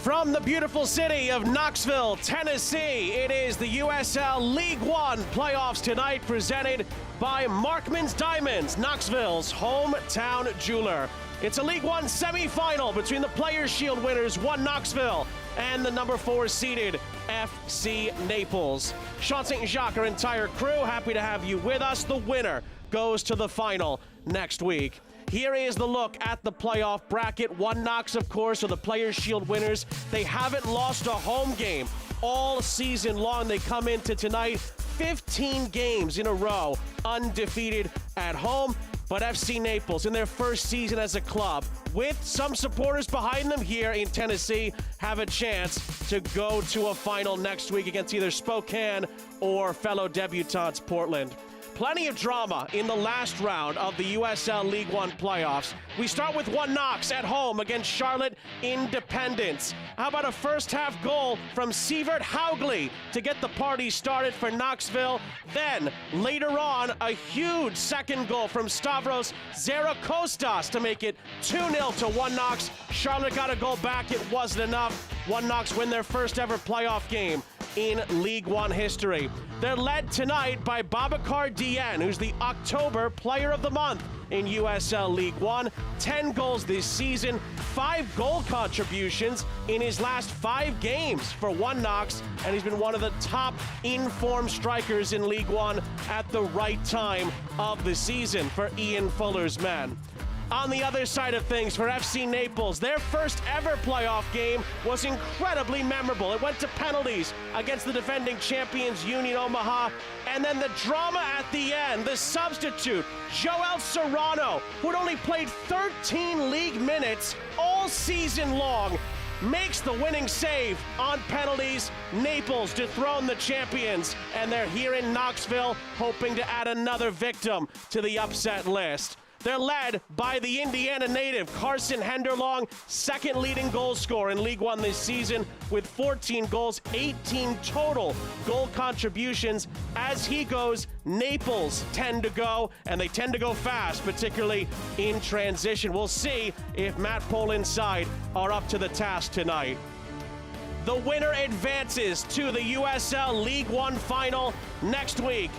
From the beautiful city of Knoxville, Tennessee, it is the USL League One playoffs tonight, presented by Markman's Diamonds, Knoxville's hometown jeweler. It's a League One semifinal between the Players' Shield winners, One Knoxville, and the number 4 seeded FC Naples. Sean St. Jacques, our entire crew, happy to have you with us. The winner goes to the final next week. Here is the look at the playoff bracket. One Knox, of course, are the Players' Shield winners. They haven't lost a home game all season long. They come into tonight 15 games in a row undefeated at home. But FC Naples, in their first season as a club, with some supporters behind them here in Tennessee, have a chance to go to a final next week against either Spokane or fellow debutantes Portland. Plenty of drama in the last round of the USL League One playoffs. We start with One Knox at home against Charlotte Independence. How about a first-half goal from Sievert Haugli to get the party started for Knoxville? Then, later on, a huge second goal from Stavros Zerakostas to make it 2-0 to One Knox. Charlotte got a goal back. It wasn't enough. One Knox win their first ever playoff game in League One history. They're led tonight by Babacar Dieng, who's the October Player of the Month in USL League One. 10 goals this season, 5 goal contributions in his last 5 games for One Knox, and he's been one of the top in-form strikers in League One at the right time of the season for Ian Fuller's men. On the other side of things, for FC Naples, their first ever playoff game was incredibly memorable. It went to penalties against the defending champions Union Omaha, and then the drama at the end, the substitute, Joel Serrano, who had only played 13 league minutes all season long, makes the winning save on penalties. Naples dethrone the champions, and they're here in Knoxville hoping to add another victim to the upset list. They're led by the Indiana native, Carson Henderlong, second leading goal scorer in League One this season with 14 goals, 18 total goal contributions. As he goes, Naples tend to go, and they tend to go fast, particularly in transition. We'll see if Matt Poland's side are up to the task tonight. The winner advances to the USL League One final next week.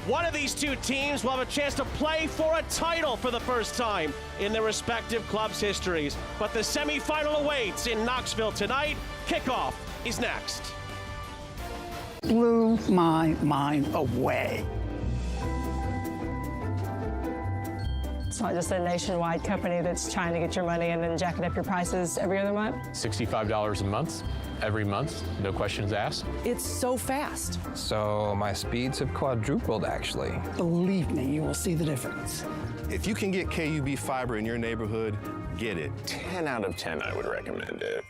One of these two teams will have a chance to play for a title for the first time in their respective clubs' histories. But the semifinal awaits in Knoxville tonight. Kickoff is next. Blew my mind away. It's not just a nationwide company that's trying to get your money and then jacking up your prices every other month. $65 a month, every month, no questions asked. It's so fast. So my speeds have quadrupled, actually. Believe me, you will see the difference. If you can get KUB fiber in your neighborhood, get it. 10 out of 10, I would recommend it.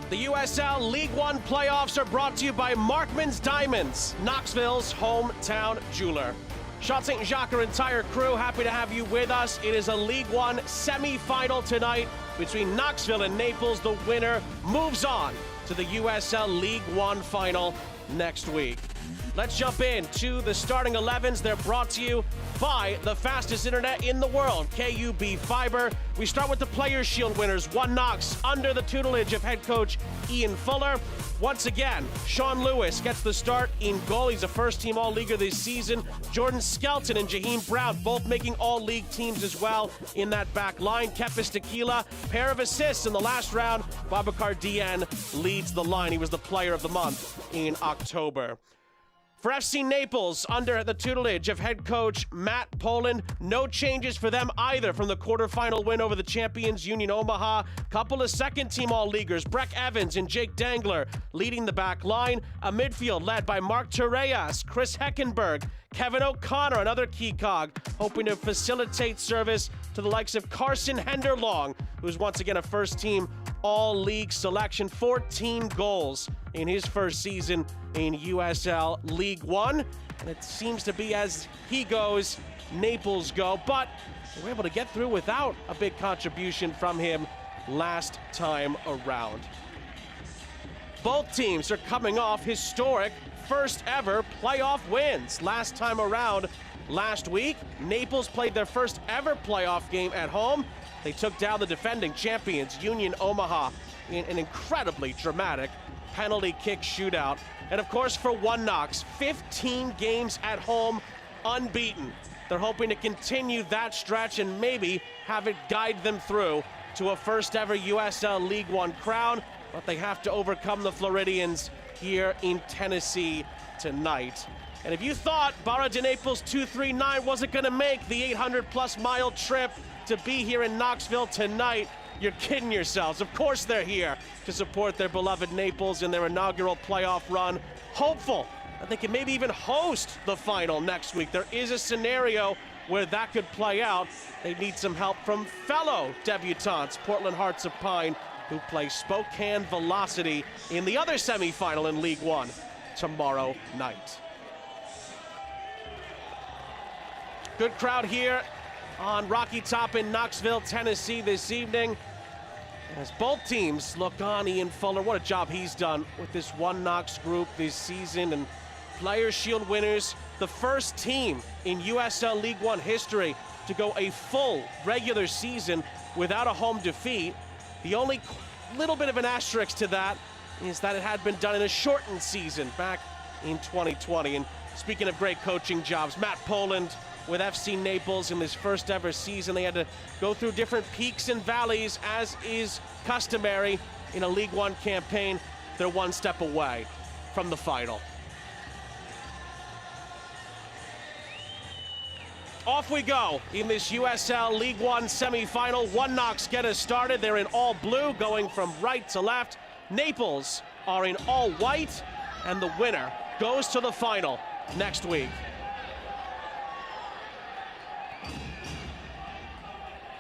The USL League One playoffs are brought to you by Markman's Diamonds, Knoxville's hometown jeweler. Sean St. Jacques, our entire crew, happy to have you with us. It is a League One semifinal tonight between Knoxville and Naples. The winner moves on to the USL League One final next week. let's jump in to the starting 11s. They're brought to you by the fastest internet in the world, KUB Fiber. We start with the Players' Shield winners. One Knox under the tutelage of head coach Ian Fuller. Once again, Sean Lewis gets the start in goal. He's a first-team All-Leaguer this season. Jordan Skelton and Jaheim Brown both making All-League teams as well in that back line. Kepis Tequila, pair of assists in the last round. Babacar Dieng leads the line. He was the player of the month in October. For FC Naples, under the tutelage of head coach Matt Poland, no changes for them either from the quarterfinal win over the champions Union Omaha. Couple of second-team All-Leaguers, Breck Evans and Jake Dangler leading the back line. A midfield led by Mark Torreyes, Chris Heckenberg, Kevin O'Connor, another key cog, hoping to facilitate service to the likes of Carson Henderlong, who's once again a first-team All-League selection. 14 goals in his first season in USL League One. And it seems to be as he goes, Naples go. But they were able to get through without a big contribution from him last time around. Both teams are coming off historic first ever playoff wins. Last time around, last week, Naples played their first ever playoff game at home. They took down the defending champions, Union Omaha, in an incredibly dramatic penalty kick shootout. And of course, for One Knox, 15 games at home, unbeaten. They're hoping to continue that stretch and maybe have it guide them through to a first ever USL League One crown, but they have to overcome the Floridians here in Tennessee tonight. And if you thought Barra de Naples 239 wasn't going to make the 800-plus mile trip to be here in Knoxville tonight, you're kidding yourselves. Of course they're here to support their beloved Naples in their inaugural playoff run. Hopeful that they can maybe even host the final next week. There is a scenario where that could play out. They need some help from fellow debutantes, Portland Hearts of Pine, who play Spokane Velocity in the other semifinal in League One tomorrow night. Good crowd here on Rocky Top in Knoxville, Tennessee this evening. As both teams look on Ian Fuller, what a job he's done with this One Knox group this season. And Players' Shield winners, the first team in USL League One history to go a full regular season without a home defeat. The only little bit of an asterisk to that is that it had been done in a shortened season back in 2020. And speaking of great coaching jobs, Matt Poland with FC Naples in this first ever season. They had to go through different peaks and valleys, as is customary in a League One campaign. They're one step away from the final. Off we go in this USL League One semifinal. One Knox get us started. They're in all blue, going from right to left. Naples are in all white, and the winner goes to the final next week.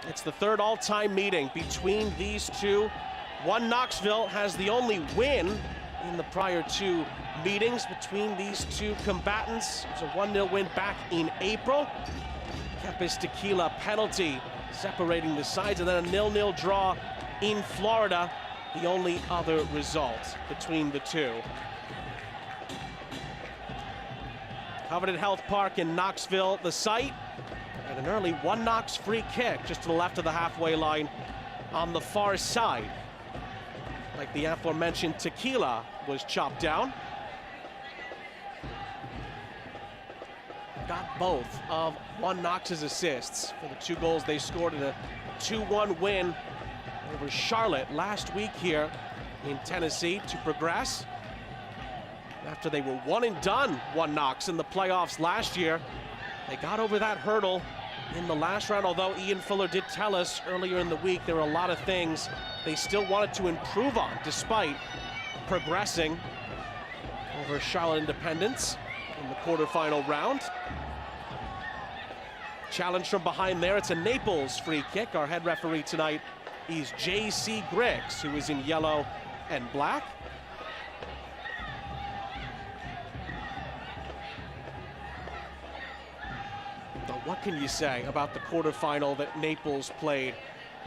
It's the third all-time meeting between these two. One Knoxville has the only win in the prior two meetings between these two combatants. It was a 1-0 win back in April. Kepis Tequila penalty separating the sides, and then a 0-0 draw in Florida, the only other result between the two. Coveted Health Park in Knoxville, the site. And an early One Knox free kick just to the left of the halfway line on the far side. Like the aforementioned Tequila was chopped down. Got both of One Knox's assists for the two goals they scored in a 2-1 win over Charlotte last week here in Tennessee to progress. After they were one and done, One Knox, in the playoffs last year. They got over that hurdle in the last round, although Ian Fuller did tell us earlier in the week there were a lot of things they still wanted to improve on despite progressing over Charlotte Independence in the quarterfinal round. Challenge from behind there. It's a Naples free kick. Our head referee tonight is J.C. Griggs, who is in yellow and black. But what can you say about the quarterfinal that Naples played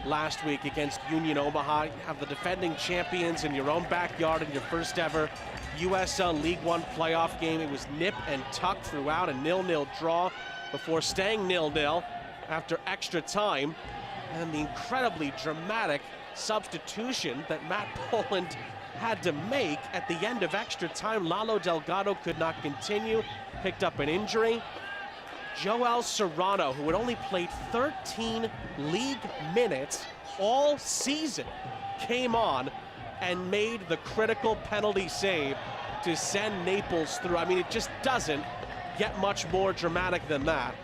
last week against Union Omaha. You have the defending champions in your own backyard in your first ever USL League One playoff game. It was nip and tuck throughout, a 0-0 draw before staying 0-0 after extra time. And the incredibly dramatic substitution that Matt Poland had to make at the end of extra time. Lalo Delgado could not continue, picked up an injury. Joel Serrano, who had only played 13 league minutes all season, came on and made the critical penalty save to send Naples through. I mean, it just doesn't get much more dramatic than that.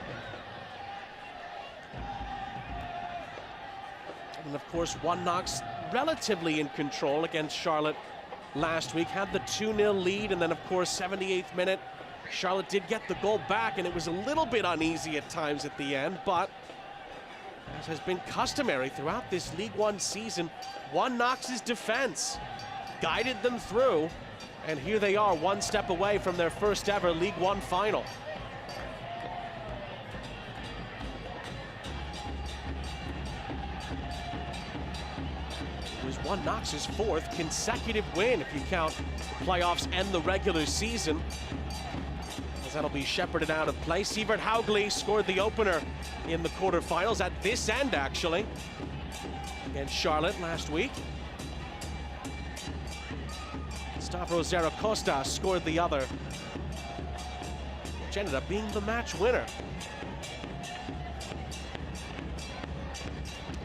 And of course, One Knox relatively in control against Charlotte last week, had the 2-0 lead, and then of course 78th minute Charlotte did get the goal back, and it was a little bit uneasy at times at the end, but as has been customary throughout this League One season, One Knox's defense guided them through, and here they are, one step away from their first ever League One final. It was One Knox's fourth consecutive win, if you count the playoffs and the regular season. That'll be shepherded out of play. Sievert Haugli scored the opener in the quarterfinals at this end, actually, against Charlotte last week. Stavros Zaracosta scored the other, which ended up being the match winner.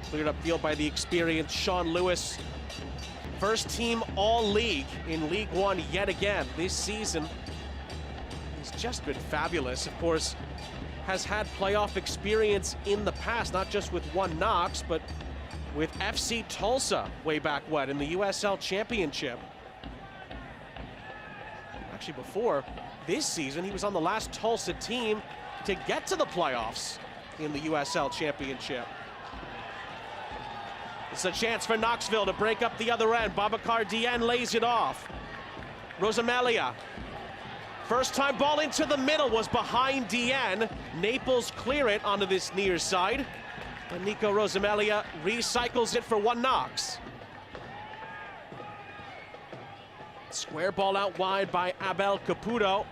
Cleared up field by the experienced Sean Lewis. First team All-League in League One yet again this season. Just been fabulous. Of course, has had playoff experience in the past, not just with One Knox, but with FC Tulsa way back when in the USL Championship. Actually, before this season, he was on the last Tulsa team to get to the playoffs in the USL Championship. It's a chance for Knoxville to break up the other end. Babacar Dieng lays it off. Rosamelia. First time ball into the middle was behind Dieng. Naples clear it onto this near side. But Nico Rosamelia recycles it for One Knox. Square ball out wide by Abel Caputo.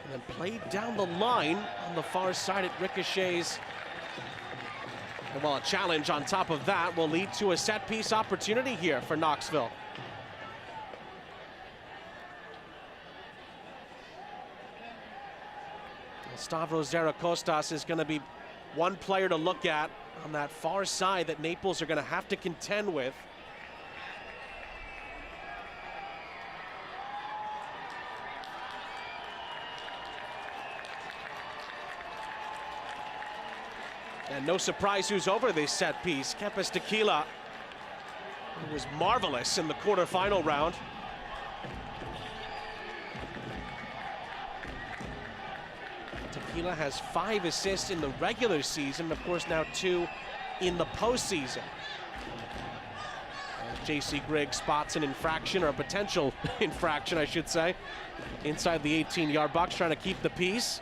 And then played down the line on the far side. It ricochets. And while a challenge on top of that will lead to a set piece opportunity here for Knoxville. Stavros Zaracosta is going to be one player to look at on that far side that Naples are going to have to contend with. And no surprise who's over this set piece. Kempes Tequila, who was marvelous in the quarterfinal round. Tequila has 5 assists in the regular season, of course now 2 in the postseason. J.C. Grigg spots an infraction, or a potential infraction, I should say, inside the 18-yard box, trying to keep the peace.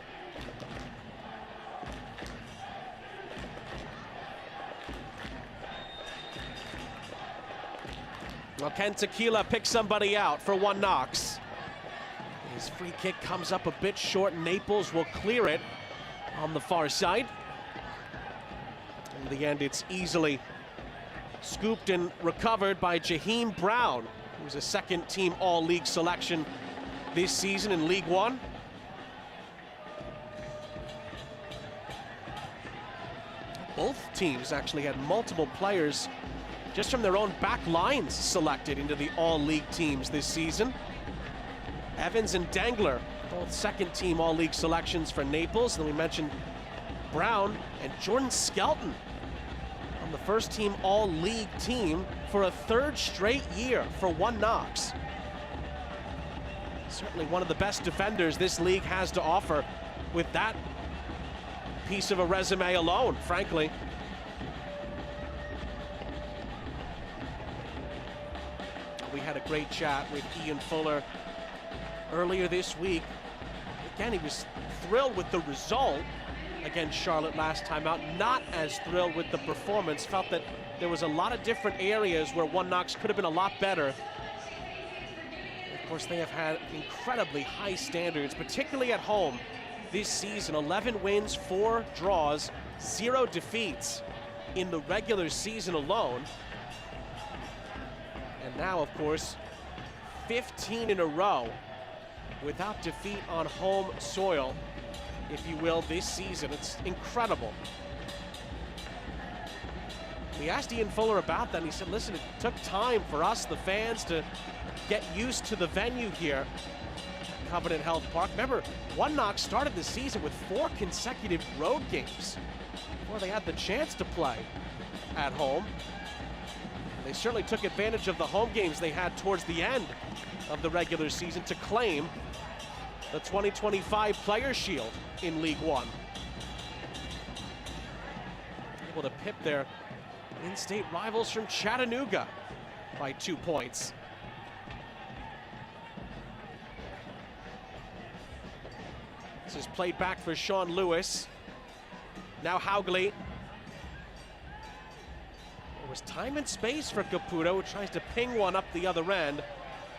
Well, can Tequila pick somebody out for One Knox? His free kick comes up a bit short. Naples will clear it on the far side. In the end, it's easily scooped and recovered by Jaheim Brown, who's a second-team All-League selection this season in League One. Both teams actually had multiple players just from their own back lines selected into the All-League teams this season. Evans and Dangler, both second-team All-League selections for Naples. And then we mentioned Brown and Jordan Skelton on the first-team All-League team for a 3rd straight year for One Knox. Certainly one of the best defenders this league has to offer with that piece of a resume alone, frankly. We had a great chat with Ian Fuller earlier this week. Again, he was thrilled with the result against Charlotte last time out. Not as thrilled with the performance. Felt that there was a lot of different areas where One Knox could have been a lot better. Of course, they have had incredibly high standards, particularly at home this season. 11 wins, 4 draws, 0 defeats in the regular season alone. And now, of course, 15 in a row without defeat on home soil, if you will, this season. It's incredible. We asked Ian Fuller about that, and he said, listen, it took time for us, the fans, to get used to the venue here at Covenant Health Park. Remember, One Knox started the season with 4 consecutive road games before they had the chance to play at home. They certainly took advantage of the home games they had towards the end of the regular season to claim the 2025 Player Shield in League One. Able to pip their in-state rivals from Chattanooga by 2 points. This is played back for Sean Lewis. Now Haugli. There was time and space for Caputo, who tries to ping one up the other end.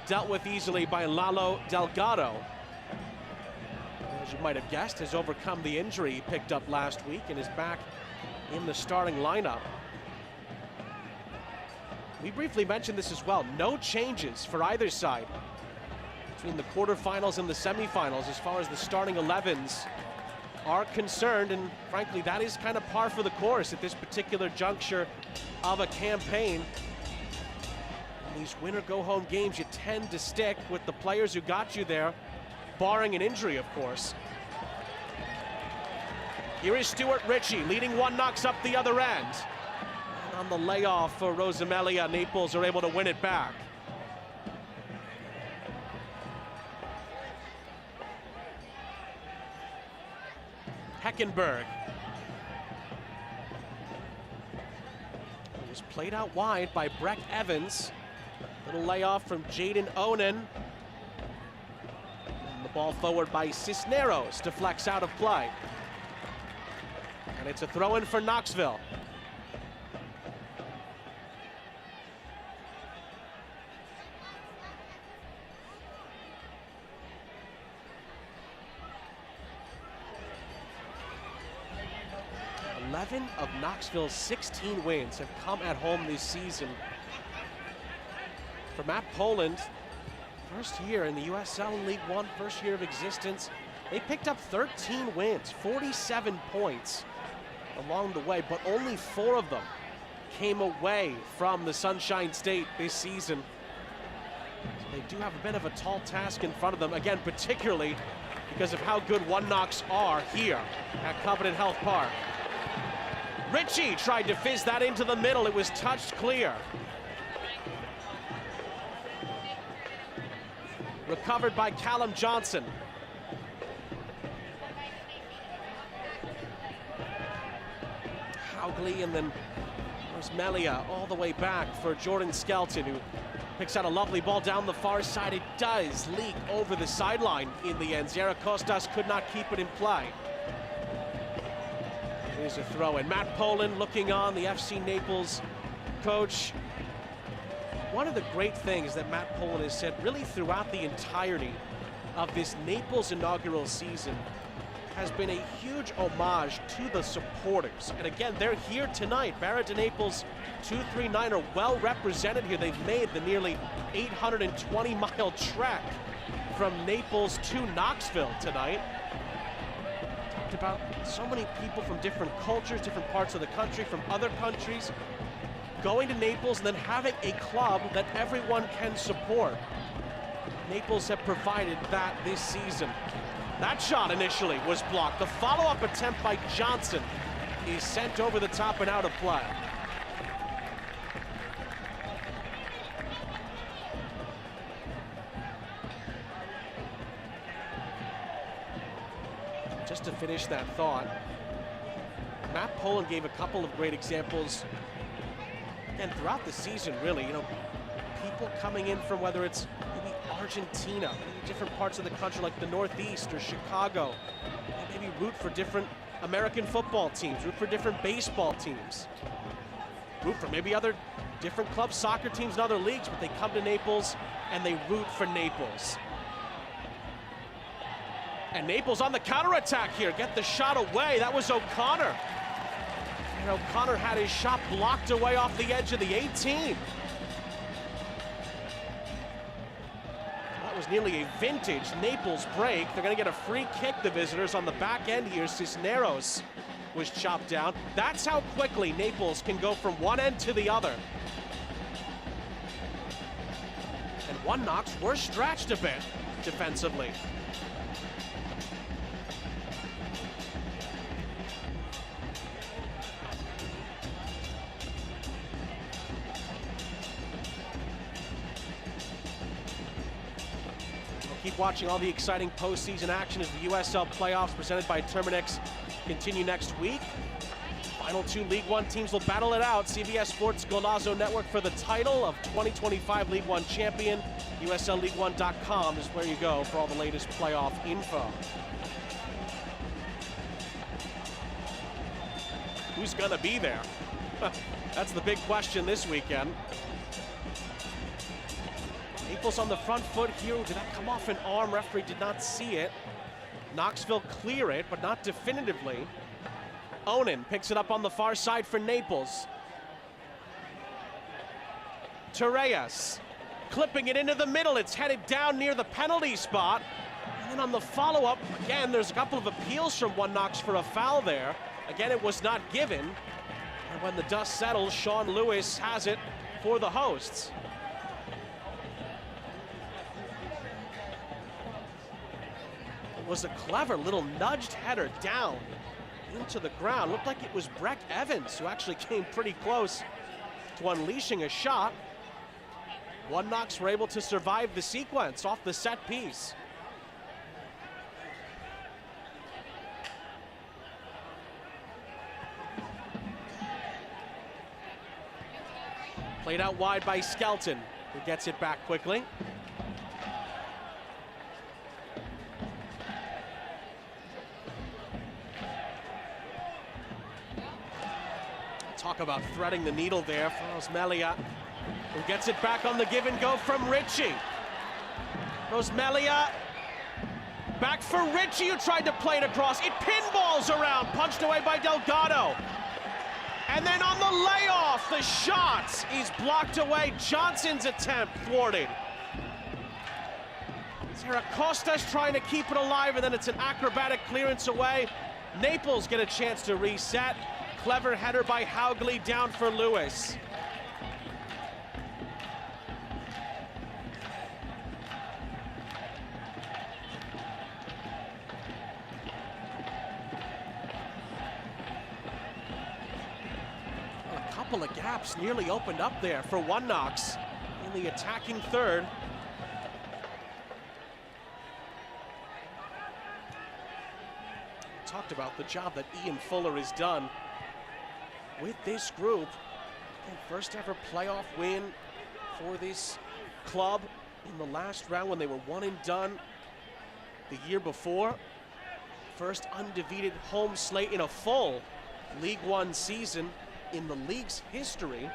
Dealt with easily by Lalo Delgado. As you might have guessed, has overcome the injury he picked up last week and is back in the starting lineup. We briefly mentioned this as well. No changes for either side between the quarterfinals and the semifinals as far as the starting 11s are concerned, and frankly, that is kind of par for the course at this particular juncture of a campaign. In these winner-go-home games, you tend to stick with the players who got you there, barring an injury, of course. Here is Stuart Ritchie leading One Knox up the other end. And on the layoff for Rosamelia, Naples are able to win it back. Heckenberg. It was played out wide by Breck Evans. Little layoff from Jaden Onan. And the ball forward by Cisneros deflects out of play. And it's a throw-in for Knoxville. Of Knoxville's 16 wins have come at home this season. For Matt Poland, first year in the USL League One, first year of existence, they picked up 13 wins, 47 points along the way, but only 4 of them came away from the Sunshine State this season. So they do have a bit of a tall task in front of them, again, particularly because of how good One Knox are here at Covenant Health Park. Ritchie tried to fizz that into the middle. It was touched clear. Recovered by Callum Johnson. Haugli, and then there's Melia all the way back for Jordan Skelton, who picks out a lovely ball down the far side. It does leak over the sideline in the end. Zara Costas could not keep it in play. Here's a throw in. Matt Poland looking on, the FC Naples coach. One of the great things that Matt Poland has said really throughout the entirety of this Naples inaugural season has been a huge homage to the supporters. And again, they're here tonight. Barrett de Naples 239 are well represented here. They've made the nearly 820-mile trek from Naples to Knoxville tonight. About so many people from different cultures, different parts of the country, from other countries, going to Naples and then having a club that everyone can support. Naples have provided that this season. That shot initially was blocked. The follow-up attempt by Johnson is sent over the top and out of play. Just to finish that thought, Matt Poland gave a couple of great examples, and throughout the season, really, people coming in from whether it's maybe Argentina, maybe different parts of the country like the Northeast or Chicago, and maybe root for different American football teams, root for different baseball teams, root for maybe other different clubs, soccer teams and other leagues, but they come to Naples and they root for Naples. And Naples on the counterattack here, get the shot away. That was O'Connor. And O'Connor had his shot blocked away off the edge of the 18. That was nearly a vintage Naples break. They're gonna get a free kick, the visitors, on the back end here. Cisneros was chopped down. That's how quickly Naples can go from one end to the other. And One Knox were stretched a bit defensively. Keep watching all the exciting postseason action as the USL playoffs presented by Terminix continue next week. Final two League One teams will battle it out. CBS Sports Golazo Network for the title of 2025 League One champion. USLLeague1.com is where you go for all the latest playoff info. Who's gonna be there? That's the big question this weekend. Naples on the front foot here. Did that come off an arm? Referee did not see it. Knoxville clear it, but not definitively. Onan picks it up on the far side for Naples. Torres clipping it into the middle. It's headed down near the penalty spot. And then on the follow-up, again, there's a couple of appeals from One Knox for a foul there. Again, it was not given. And when the dust settles, Sean Lewis has it for the hosts. Was a clever little nudged header down into the ground. Looked like it was Breck Evans who actually came pretty close to unleashing a shot. One Knox were able to survive the sequence off the set piece. Played out wide by Skelton, who gets it back quickly. Talk about threading the needle there for Rosmelia, who gets it back on the give and go from Ritchie. Rosmelia back for Ritchie, who tried to play it across. It pinballs around, punched away by Delgado. And then on the layoff, the shot is blocked away. Johnson's attempt thwarted. Sarah Costa's trying to keep it alive, and then it's an acrobatic clearance away. Naples get a chance to reset. Clever header by Haugley down for Lewis. A couple of gaps nearly opened up there for One Knox in the attacking third. Talked about the job that Ian Fuller has done with this group. First ever playoff win for this club in the last round when they were one and done the year before. First undefeated home slate in a full League One season in the league's history,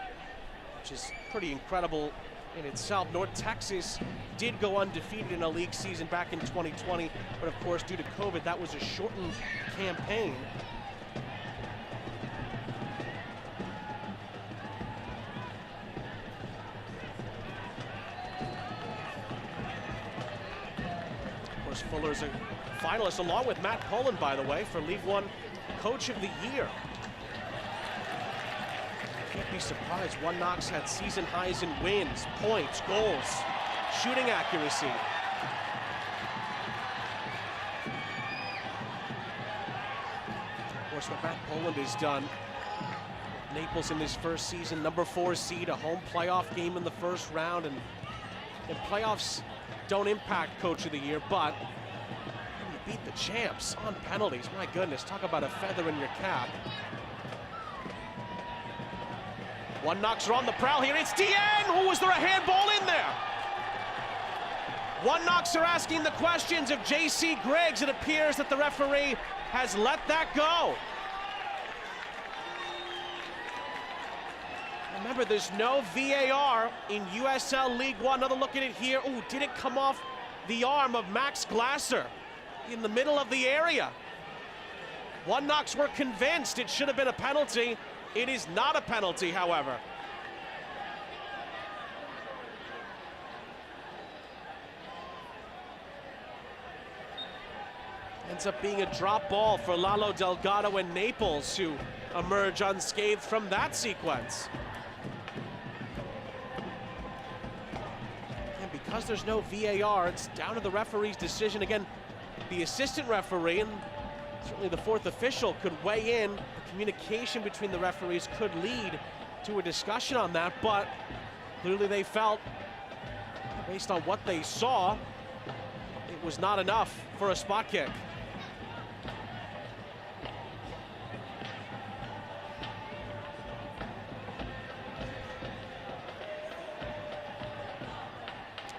which is pretty incredible in itself. North Texas did go undefeated in a league season back in 2020, but of course due to COVID that was a shortened campaign. Fuller's a finalist, along with Matt Poland, by the way, for League One Coach of the Year. Can't be surprised. One Knox had season highs in wins, points, goals, shooting accuracy. Of course, what Matt Poland has done. Naples in his first season, number 4 seed, a home playoff game in the first round, and playoffs don't impact Coach of the Year, but you beat the champs on penalties. My goodness, talk about a feather in your cap. One Knox are on the prowl here. It's Deanne! Oh, was there a handball in there? One Knox are asking the questions of J.C. Griggs. It appears that the referee has let that go. Remember, there's no VAR in USL League One. Another look at it here. Oh, did it come off the arm of Max Glasser in the middle of the area? One Knox were convinced it should have been a penalty. It is not a penalty, however. Ends up being a drop ball for Lalo Delgado and Naples, who emerge unscathed from that sequence. And because there's no VAR, it's down to the referee's decision. Again, the assistant referee and certainly the fourth official could weigh in. The communication between the referees could lead to a discussion on that, but clearly they felt, based on what they saw, it was not enough for a spot kick.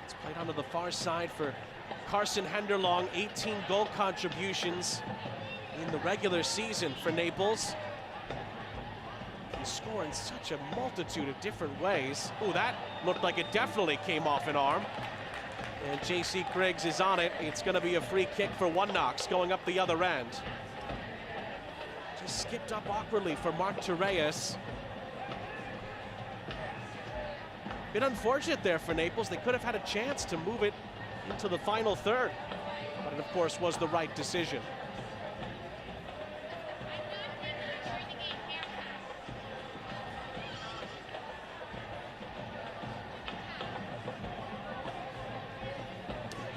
It's played onto the far side for Carson Henderlong, 18 goal contributions in the regular season for Naples. Can score in such a multitude of different ways. Oh, that looked like it definitely came off an arm. And J.C. Griggs is on it. It's going to be a free kick for One Knox going up the other end. Just skipped up awkwardly for Mark Torres. Bit unfortunate there for Naples. They could have had a chance to move it into the final third, but it of course was the right decision.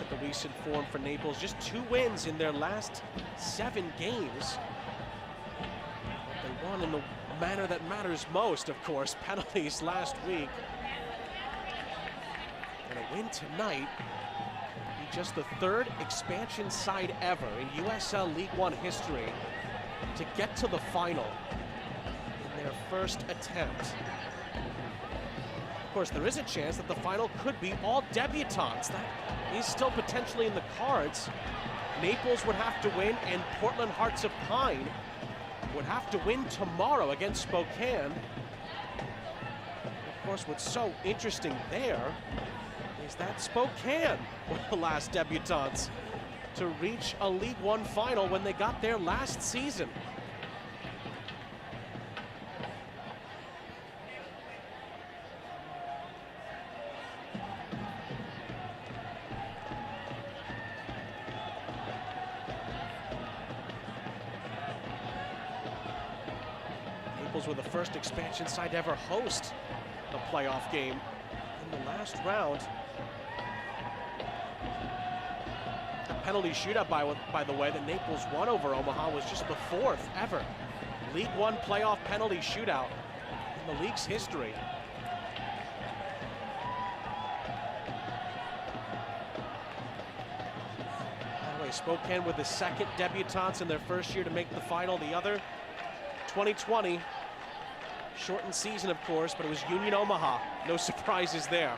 At the recent form for Naples, just 2 wins in their last 7 games. They won in the manner that matters most, of course, penalties last week. And a win tonight. Just the 3rd expansion side ever in USL League One history to get to the final in their first attempt. Of course, there is a chance that the final could be all debutants. That is still potentially in the cards. Naples would have to win, and Portland Hearts of Pine would have to win tomorrow against Spokane. Of course, what's so interesting there is that Spokane were the last debutants to reach a League One final when they got there last season. Naples were the first expansion side to ever host a playoff game in the last round. Penalty shootout, by the way, that Naples won over Omaha was just the 4th ever League One playoff penalty shootout in the league's history. By the way, Spokane were the 2nd debutants in their first year to make the final. The other, 2020, shortened season, of course, but it was Union Omaha. No surprises there.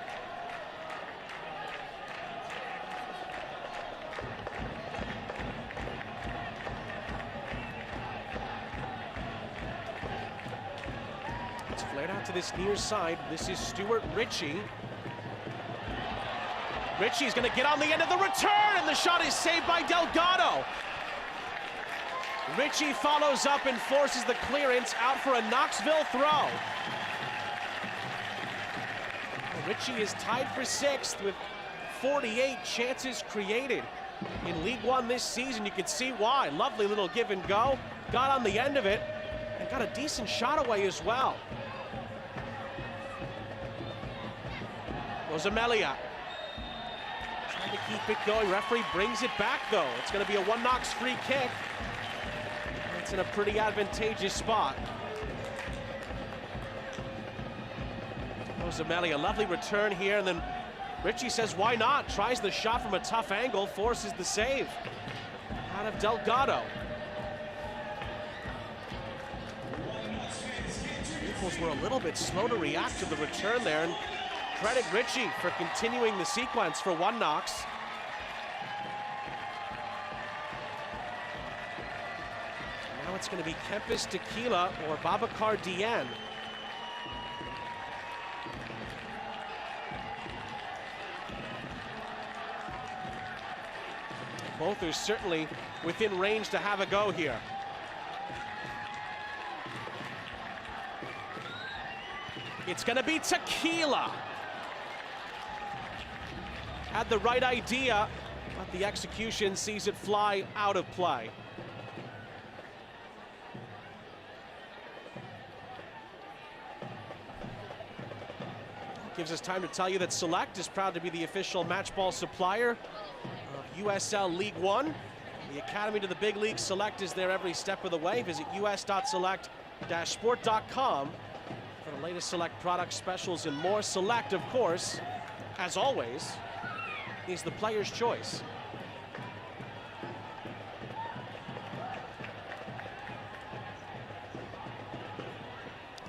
Flared out to this near side. This is Stuart Ritchie. Ritchie's going to get on the end of the return, and the shot is saved by Delgado. Ritchie follows up and forces the clearance out for a Knoxville throw. Ritchie is tied for 6th with 48 chances created in League One this season. You can see why. Lovely little give and go. Got on the end of it and got a decent shot away as well. Rosamelia trying to keep it going. Referee brings it back, though. It's going to be a One Knox free kick. It's in a pretty advantageous spot. Rosamelia, lovely return here, and then Ritchie says, why not? Tries the shot from a tough angle, forces the save out of Delgado. Naples were a little bit slow to react to the return there, and credit Ritchie for continuing the sequence for One Knox. it's going to be Kempis Tequila or Babacar Dieng. Both are certainly within range to have a go here. It's going to be Tequila. Had the right idea, but the execution sees it fly out of play. Gives us time to tell you that Select is proud to be the official match ball supplier of USL League One. The Academy to the big league, Select is there every step of the way. Visit us.select-sport.com for the latest Select product specials and more. Select, of course, as always, is the player's choice.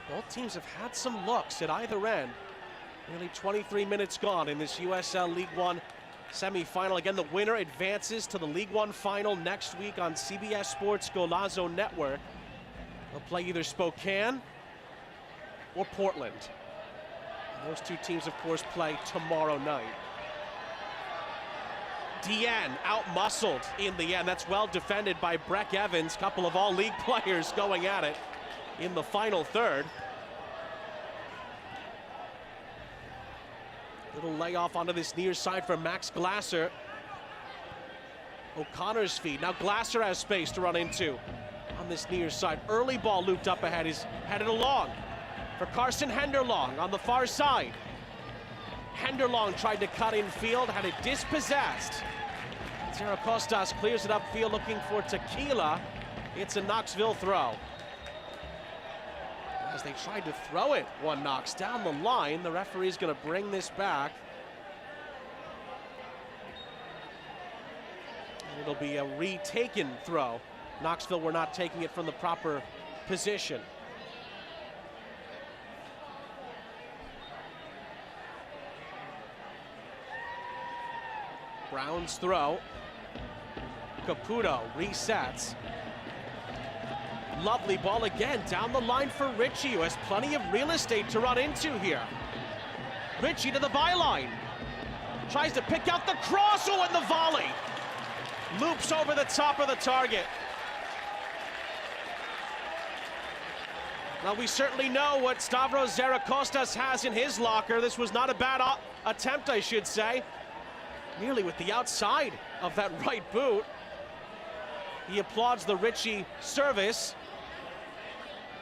Both teams have had some looks at either end. Nearly 23 minutes gone in this USL League One semifinal. Again, the winner advances to the League One final next week on CBS Sports Golazo Network. They'll play either Spokane or Portland. And those two teams, of course, play tomorrow night. Dieng out-muscled in the end. That's well defended by Breck Evans. Couple of all-league players going at it in the final third. Little layoff onto this near side for Max Glasser. O'Connor's feed. Now Glasser has space to run into on this near side. Early ball looped up ahead. He's headed along for Carson Henderlong on the far side. Henderlong tried to cut in field, had it dispossessed. Zaracostas clears it upfield looking for Tequila. It's a Knoxville throw. As they tried to throw it, one knocks down the line. The referee's going to bring this back. And it'll be a retaken throw. Knoxville were not taking it from the proper position. Brown's throw. Caputo resets. Lovely ball again down the line for Ritchie, who has plenty of real estate to run into here. Ritchie to the byline. Tries to pick out the cross. Oh, and the volley. Loops over the top of the target. Now, we certainly know what Stavros Zaracostas has in his locker. This was not a bad attempt, I should say. Nearly with the outside of that right boot. He applauds the Ritchie service.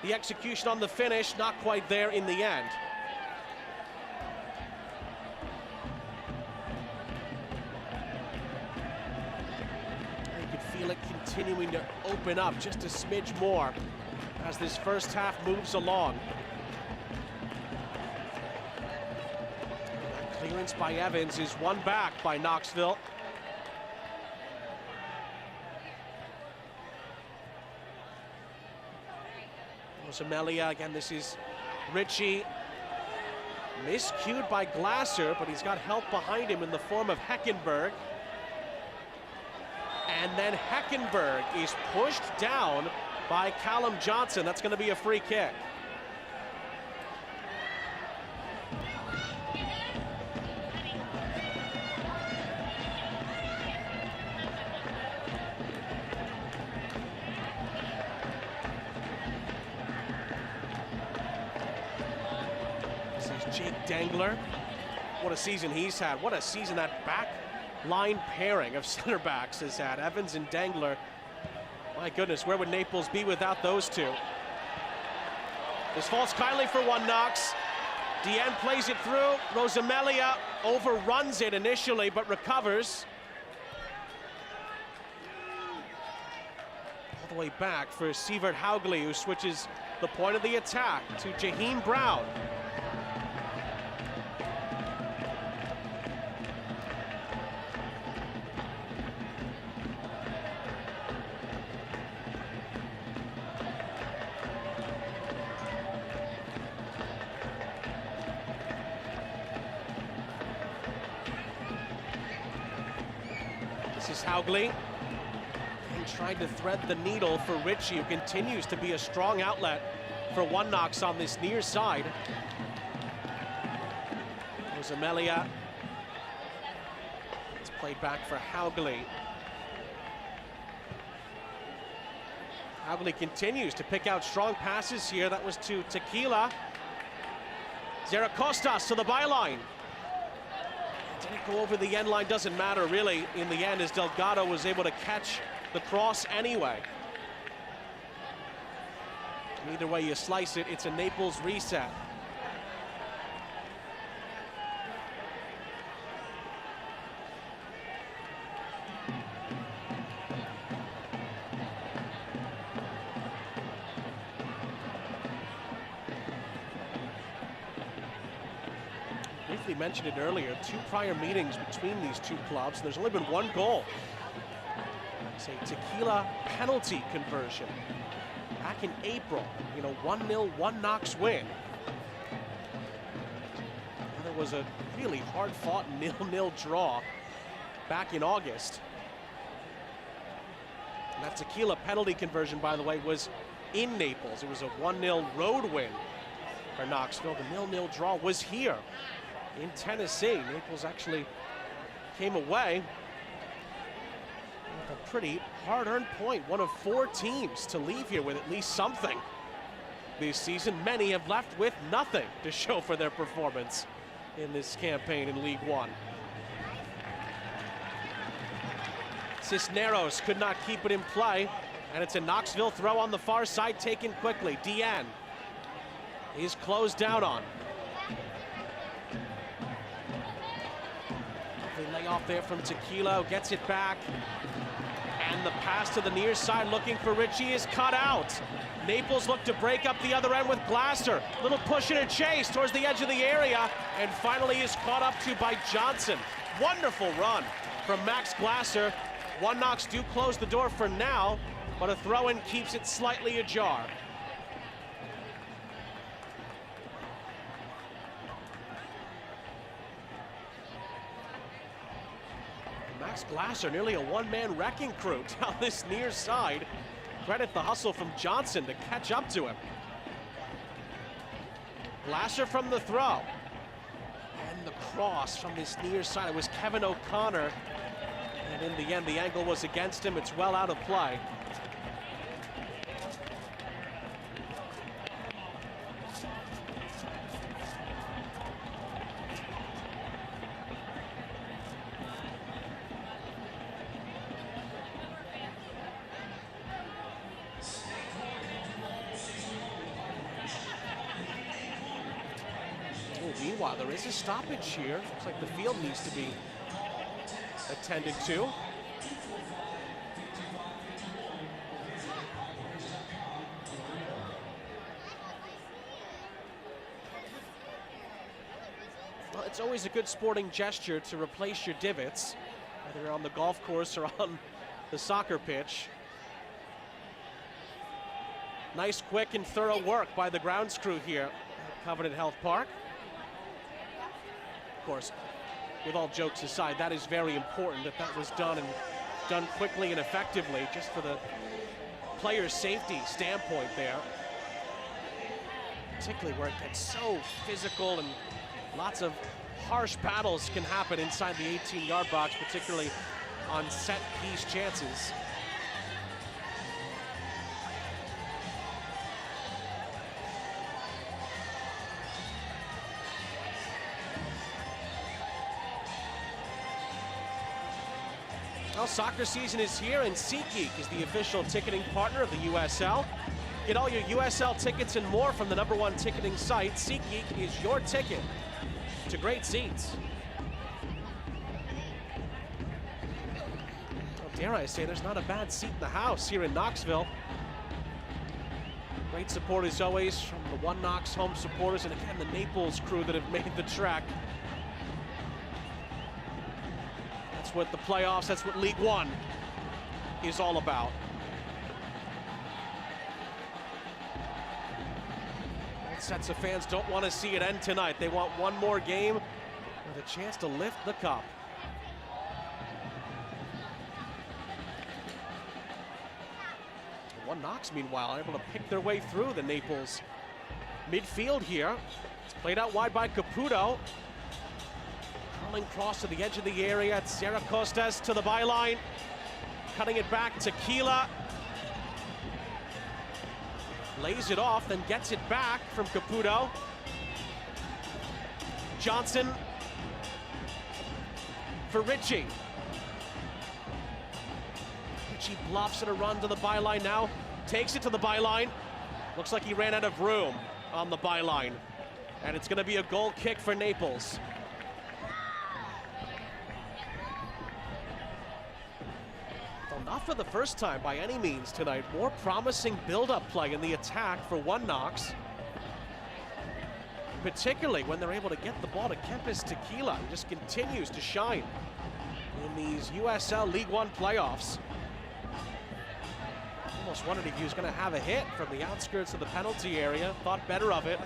The execution on the finish, not quite there in the end. You can feel it continuing to open up just a smidge more as this first half moves along. That clearance by Evans is won back by Knoxville. Rosamelia, again, this is Ritchie. Miscued by Glasser, but he's got help behind him in the form of Heckenberg. And then Heckenberg is pushed down by Callum Johnson. That's going to be a free kick. Jake Dangler, what a season he's had. What a season that back line pairing of center backs has had. Evans and Dangler. My goodness, where would Naples be without those two? This falls kindly for one Knox. Dieng plays it through. Rosamelia overruns it initially, but recovers. All the way back for Sivert Haugli, who switches the point of the attack to Jaheim Brown. This is Haugli. trying to thread the needle for Ritchie, who continues to be a strong outlet for One Knox on this near side. There's Amelia. It's played back for Haugli. Haugli continues to pick out strong passes here. That was to Tequila. Zaracostas to the byline. Didn't go over the end line, doesn't matter really in the end, as Delgado was able to catch the cross anyway. Either way you slice it, it's a Naples reset. Briefly mentioned it earlier, 2 prior meetings between these two clubs. There's only been 1 goal. It's a Tequila penalty conversion back in April in a 1-0 One Knox win. And there was a really hard-fought 0-0 draw back in August. And that Tequila penalty conversion, by the way, was in Naples. It was a 1-0 road win for Knoxville. The 0-0 draw was here in Tennessee. Naples actually came away with a pretty hard-earned point. One of 4 teams to leave here with at least something this season. Many have left with nothing to show for their performance in this campaign in League One. Cisneros could not keep it in play, and it's a Knoxville throw on the far side, taken quickly. Deanne is closed down on. Lovely layoff there from Tequila, gets it back. And the pass to the near side, looking for Ritchie, is cut out. Naples look to break up the other end with Glasser. Little push and a chase towards the edge of the area, and finally is caught up to by Johnson. Wonderful run from Max Glasser. One Knox do close the door for now, but a throw-in keeps it slightly ajar. Max Glasser, nearly a one-man wrecking crew down this near side. Credit the hustle from Johnson to catch up to him. Glasser from the throw. And the cross from this near side. It was Kevin O'Connor. And in the end, the angle was against him. It's well out of play. Meanwhile, there is a stoppage here. Looks like the field needs to be attended to. Well, it's always a good sporting gesture to replace your divots, whether you're on the golf course or on the soccer pitch. Nice, quick, and thorough work by the grounds crew here at Covenant Health Park. Of course, with all jokes aside, that is very important that that was done, and done quickly and effectively, just for the player's safety standpoint there. Particularly where it gets so physical and lots of harsh battles can happen inside the 18-yard box, particularly on set-piece chances. Well, soccer season is here, and SeatGeek is the official ticketing partner of the USL. Get all your USL tickets and more from the #1 ticketing site. SeatGeek is your ticket to great seats. Well, dare I say, there's not a bad seat in the house here in Knoxville. Great support as always from the One Knox home supporters, and again, the Naples crew that have made the trek. That's what the playoffs, that's what League One is all about. Both sets of fans don't want to see it end tonight. They want one more game with a chance to lift the cup. One Knox, meanwhile, able to pick their way through the Naples midfield here. It's played out wide by Caputo. Curling cross to the edge of the area. It's Sarah Costas to the byline. Cutting it back to Keela. Lays it off, then gets it back from Caputo. Johnson for Ritchie. Ritchie bluffs at a run to the byline now. Takes it to the byline. Looks like he ran out of room on the byline. And it's going to be a goal kick for Naples. Well, not for the first time by any means tonight. More promising build-up play in the attack for One Knox. Particularly when they're able to get the ball to Kempis Tequila. He just continues to shine in these USL League One playoffs. Almost wondered if he was going to have a hit from the outskirts of the penalty area. Thought better of it.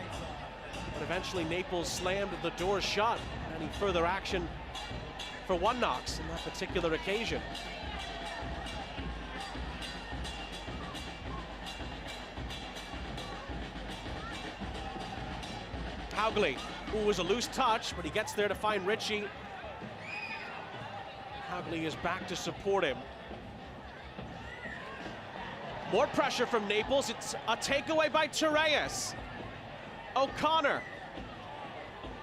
But eventually Naples slammed the door shut. Any further action for One Knox in that particular occasion. Haugli, who was a loose touch, but he gets there to find Ritchie. Haugli is back to support him. More pressure from Naples. It's a takeaway by Torres. O'Connor.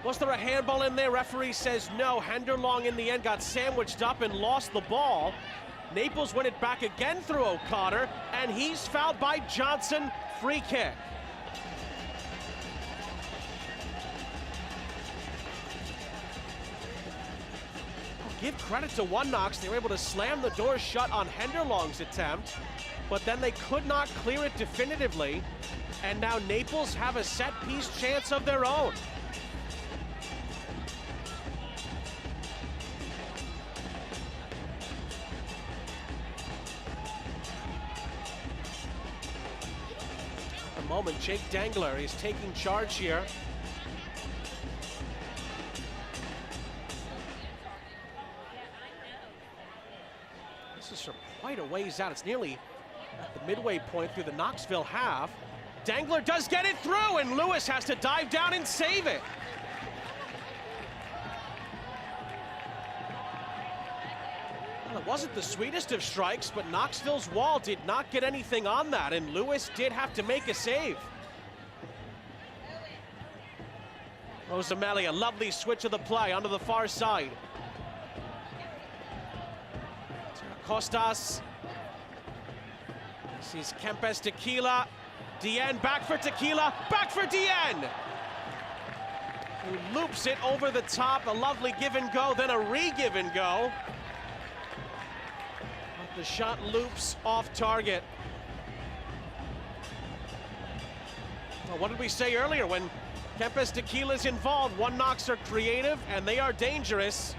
Was there a handball in there? Referee says no. Henderlong in the end got sandwiched up and lost the ball. Naples win it back again through O'Connor, and he's fouled by Johnson. Free kick. Give credit to One Knox. They were able to slam the door shut on Henderlong's attempt, but then they could not clear it definitively. And now Naples have a set-piece chance of their own. At the moment, Jake Dangler is taking charge here. This is from quite a ways out. It's nearly at the midway point through the Knoxville half. Dangler does get it through, and Lewis has to dive down and save it. Well, it wasn't the sweetest of strikes, but Knoxville's wall did not get anything on that, and Lewis did have to make a save. Rosamelli, a lovely switch of the play onto the far side. Costas. Sees Kempes Tequila. Dien back for Tequila. Back for Dien. Who loops it over the top. A lovely give and go, then a re-give and go. But the shot loops off target. Well, what did we say earlier? When Kempes Tequila's involved, One Knox are creative and they are dangerous.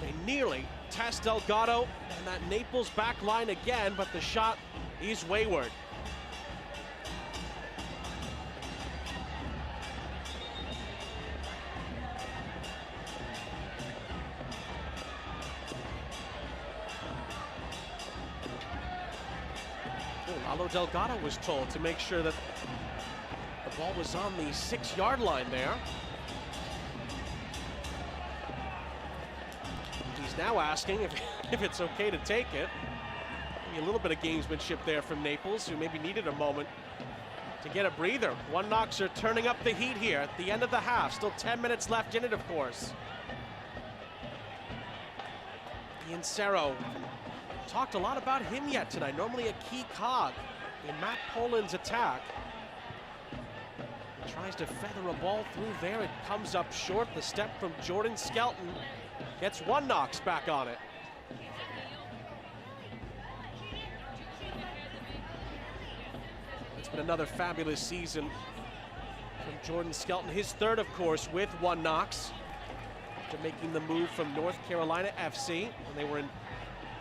They nearly test Delgado and that Naples back line again, but the shot is wayward. Lalo Delgado was told to make sure that the ball was on the 6-yard line there. He's now asking if it's okay to take it. Maybe a little bit of gamesmanship there from Naples, who maybe needed a moment to get a breather. One Knox are turning up the heat here at the end of the half. Still 10 minutes left in it, of course. Ian Cerro, talked a lot about him yet tonight. Normally a key cog in Matt Poland's attack. He tries to feather a ball through there. It comes up short. The step from Jordan Skelton gets One Knox back on it. It's been another fabulous season from Jordan Skelton. His third, of course, with One Knox, after making the move from North Carolina FC when they were in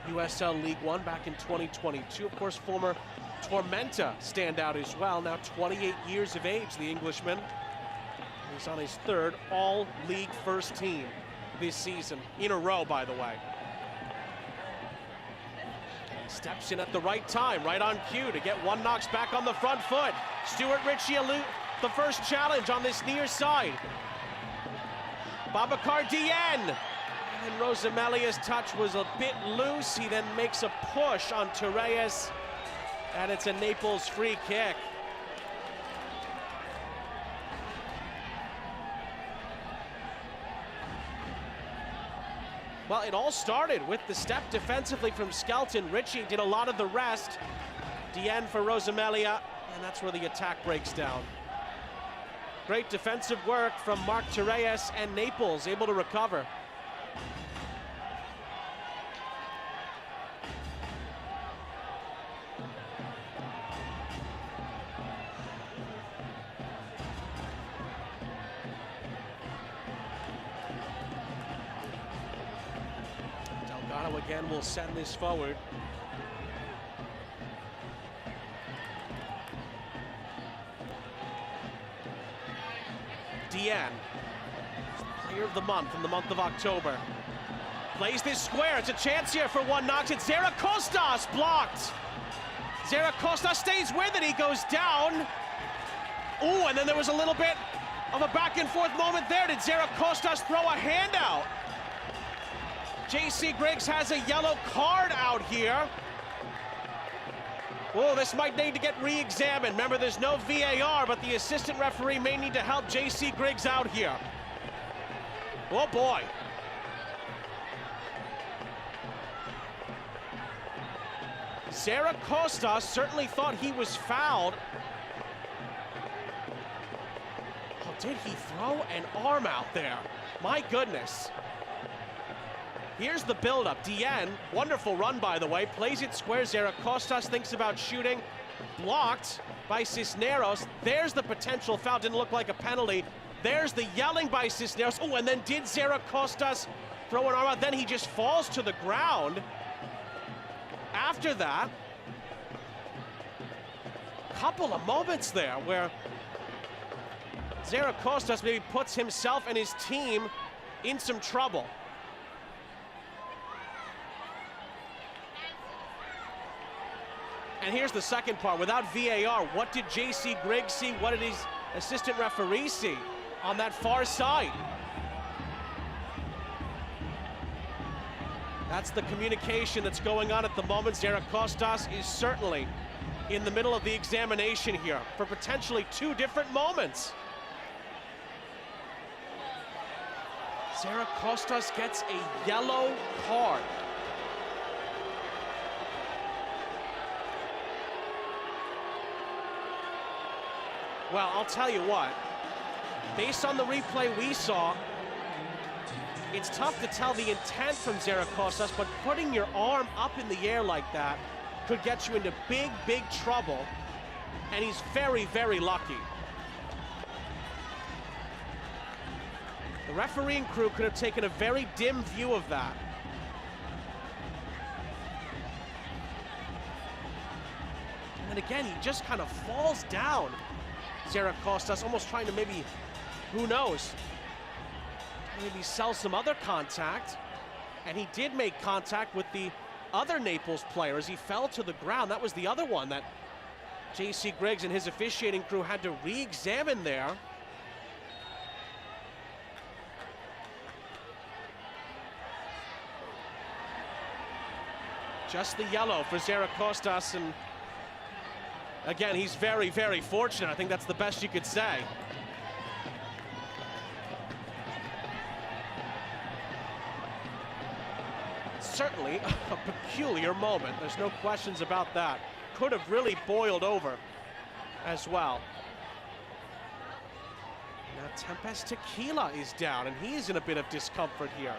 USL League One back in 2022. Of course, former Tormenta standout as well. Now 28 years of age, the Englishman. He's on his third all-league first team this season, in a row, by the way. Steps in at the right time, right on cue to get one Knox back on the front foot. Stuart Ritchie the first challenge on this near side. Babacar Dieng. And Rosamelia's touch was a bit loose. He then makes a push on Torres, and it's a Naples free kick. Well, it all started with the step defensively from Skelton. Ritchie did a lot of the rest. Dieng for Rosamelia, and that's where the attack breaks down. Great defensive work from Mark Torres, and Naples able to recover. Delgado again will send this forward. Dieng, player of the month in the month of October. Plays this square, it's a chance here for one Knox. It's Zaracostas blocked. Zaracostas stays with it, he goes down. Ooh, and then there was a little bit of a back and forth moment there. Did Zaracostas throw a handout? J.C. Griggs has a yellow card out here. Oh, this might need to get re-examined. Remember, there's no VAR, but the assistant referee may need to help J.C. Griggs out here. Oh, boy. Zaracostas certainly thought he was fouled. Oh, did he throw an arm out there? My goodness. Here's the build-up. Dieng, wonderful run, by the way, plays it square. Zaracostas thinks about shooting. Blocked by Cisneros. There's the potential foul. Didn't look like a penalty. There's the yelling by Cisneros. Oh, and then did Zaracostas throw an arm out? Then he just falls to the ground. After that, couple of moments there where Zaracostas maybe puts himself and his team in some trouble. And here's the second part. Without VAR, what did J.C. Griggs see? What did his assistant referee see on that far side? That's the communication that's going on at the moment. Zaracostas is certainly in the middle of the examination here for potentially two different moments. Zaracostas gets a yellow card. Well, I'll tell you what, based on the replay we saw, it's tough to tell the intent from Zaracostas, but putting your arm up in the air like that could get you into big, big trouble, and he's very, very lucky. The refereeing crew could have taken a very dim view of that. And then again, he just kind of falls down. Zaracostas almost trying to maybe, who knows, maybe sell some other contact. And he did make contact with the other Naples player as he fell to the ground. That was the other one that J.C. Griggs and his officiating crew had to re-examine there. Just the yellow for Zaracostas, and again, he's very, very fortunate. I think that's the best you could say. Certainly a peculiar moment. There's no questions about that. Could have really boiled over as well. Now Tempest Tequila is down, and he is in a bit of discomfort here.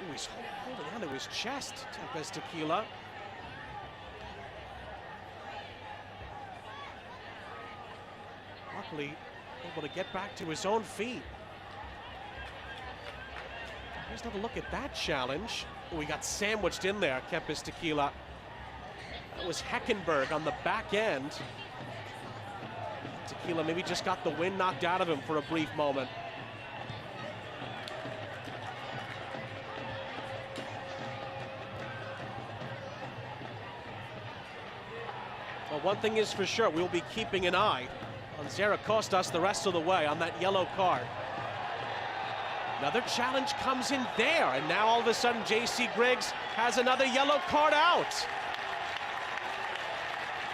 Ooh, he's holding on to his chest, Tempest Tequila. Luckily, able to get back to his own feet. Here's another look at that challenge. Oh, he got sandwiched in there, Kempis Tequila. That was Heckenberg on the back end. Tequila maybe just got the wind knocked out of him for a brief moment. Well, one thing is for sure, we'll be keeping an eye on Zaracostas the rest of the way on that yellow card. Another challenge comes in there, and now all of a sudden J.C. Griggs has another yellow card out.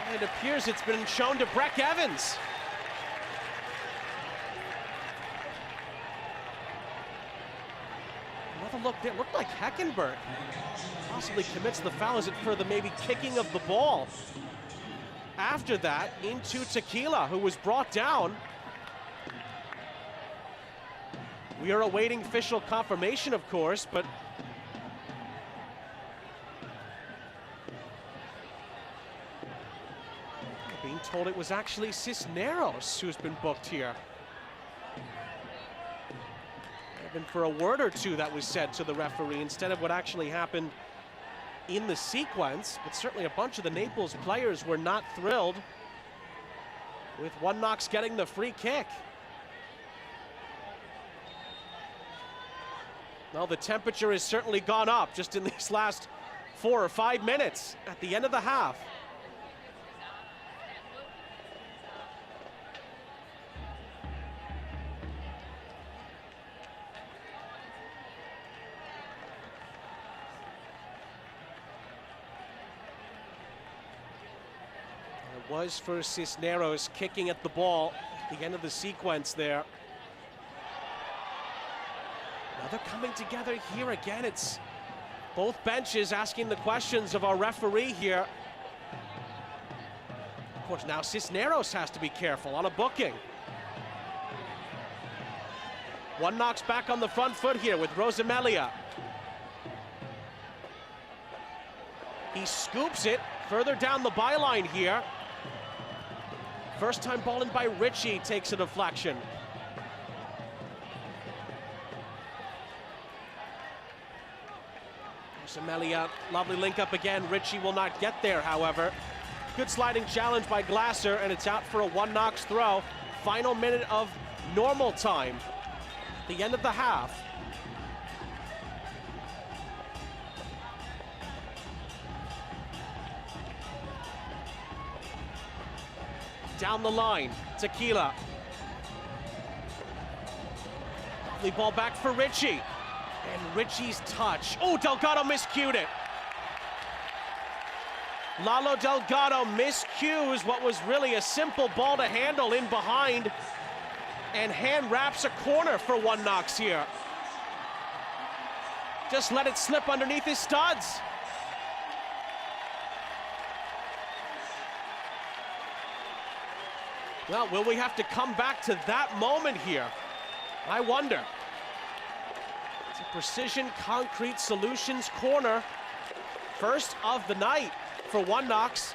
And it appears it's been shown to Breck Evans. Another look there, looked like Heckenberg possibly commits the foul. Is it for the maybe kicking of the ball? After that, into Tequila, who was brought down. We are awaiting official confirmation, of course, but being told it was actually Cisneros who's been booked here. And for a word or two that was said to the referee instead of what actually happened in the sequence, but certainly a bunch of the Naples players were not thrilled with One Knox getting the free kick. Well, the temperature has certainly gone up just in these last 4 or 5 minutes at the end of the half. It was for Cisneros kicking at the ball at the end of the sequence there. Now they're coming together here again. It's both benches asking the questions of our referee here. Of course, now Cisneros has to be careful on a booking. One Knox back on the front foot here with Rosamelia. He scoops it further down the byline here. First time ball in by Ritchie, takes a deflection. Rosamelia, lovely link up again. Ritchie will not get there, however. Good sliding challenge by Glasser, and it's out for a One Knox throw. Final minute of normal time. The end of the half. Down the line, Tequila. Lovely ball back for Ritchie. And Ritchie's touch. Oh, Delgado miscued it. Lalo Delgado miscues what was really a simple ball to handle in behind, and hand wraps a corner for One Knox here. Just let it slip underneath his studs. Well, will we have to come back to that moment here? I wonder. It's a Precision Concrete Solutions corner. First of the night for One Knox.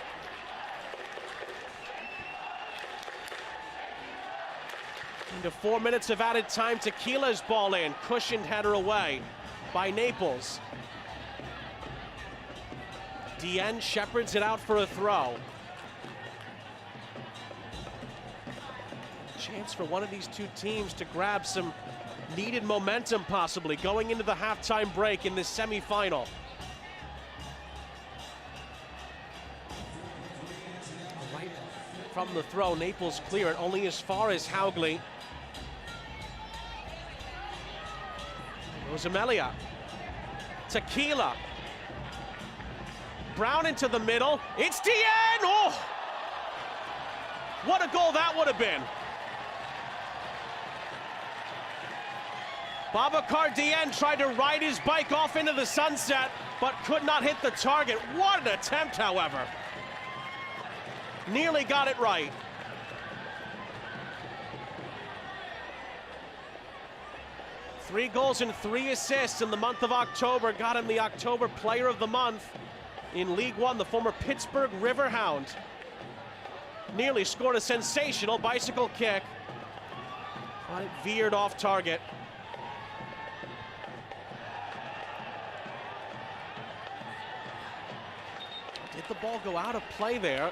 Into 4 minutes of added time, Tequila's ball in. Cushioned header away by Naples. Dien shepherds it out for a throw. Chance for one of these two teams to grab some needed momentum, possibly going into the halftime break in this semifinal. Right from the throw, Naples clear it only as far as Haugley. Rosamelia. Tequila. Brown into the middle. It's Dien! Oh! What a goal that would have been. Babacar Dien tried to ride his bike off into the sunset, but could not hit the target. What an attempt, however. Nearly got it right. Three goals and 3 assists in the month of October. Got him the October Player of the Month in League One, the former Pittsburgh Riverhound. Nearly scored a sensational bicycle kick, but it veered off target. Did the ball go out of play there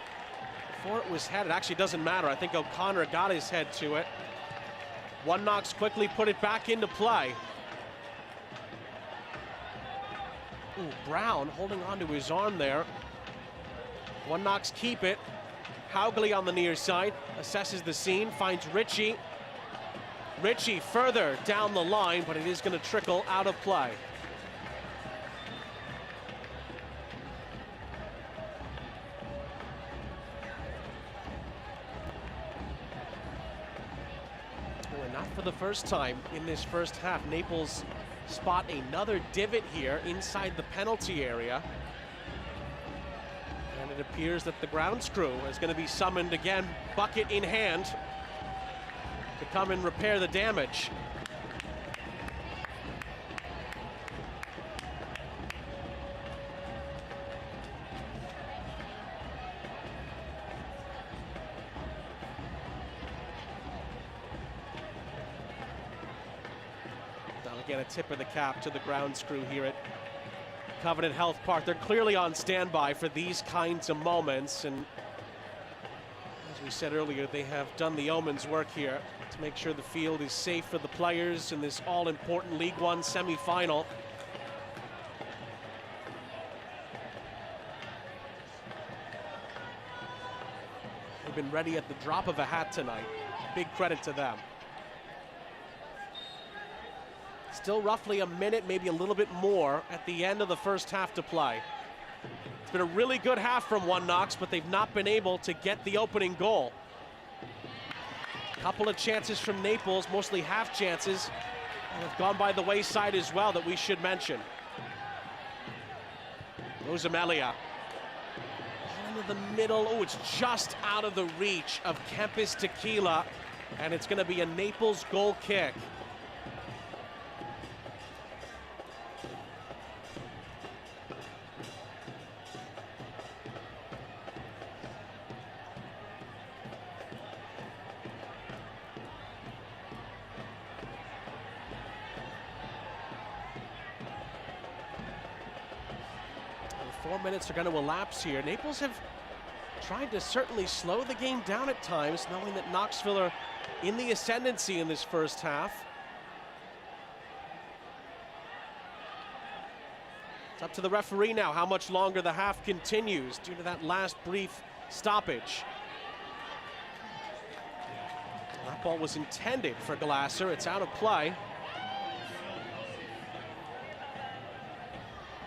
before it was headed? Actually, doesn't matter. I think O'Connor got his head to it. One Knox quickly put it back into play. Ooh, Brown holding onto his arm there. One Knox keep it. Haugli on the near side, assesses the scene, finds Ritchie. Ritchie further down the line, but it is going to trickle out of play. Well, not for the first time in this first half. Naples spot another divot here inside the penalty area. And it appears that the grounds crew is going to be summoned again, bucket in hand, to come and repair the damage. Now again, a tip of the cap to the grounds crew here at Covenant Health Park. They're clearly on standby for these kinds of moments, and as we said earlier, they have done the yeoman's work here to make sure the field is safe for the players in this all-important League One semifinal. They've been ready at the drop of a hat tonight. Big credit to them. Still roughly a minute, maybe a little bit more at the end of the first half to play. It's been a really good half from One Knox, but they've not been able to get the opening goal. A couple of chances from Naples, mostly half chances, and have gone by the wayside as well that we should mention. Rosamelia. Into the middle. Oh, it's just out of the reach of Kempis Tequila, and it's going to be a Naples goal kick. The 4 minutes are going to elapse here. Naples have tried to certainly slow the game down at times, knowing that Knoxville are in the ascendancy in this first half. It's up to the referee now how much longer the half continues due to that last brief stoppage. That ball was intended for Glasser. It's out of play.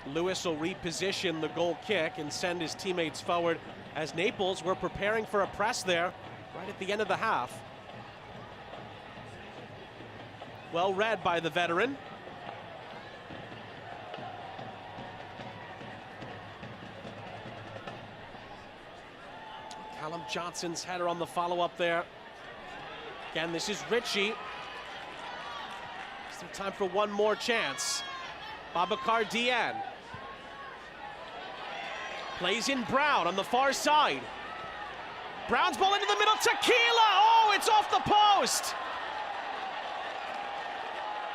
Lewis will reposition the goal kick and send his teammates forward as Naples were preparing for a press there right at the end of the half. Well read by the veteran. Callum Johnson's header on the follow-up there. Again, this is Ritchie. Still time for one more chance. Babacar Diane. Plays in Brown on the far side. Brown's ball into the middle, Tequila! Oh, it's off the post!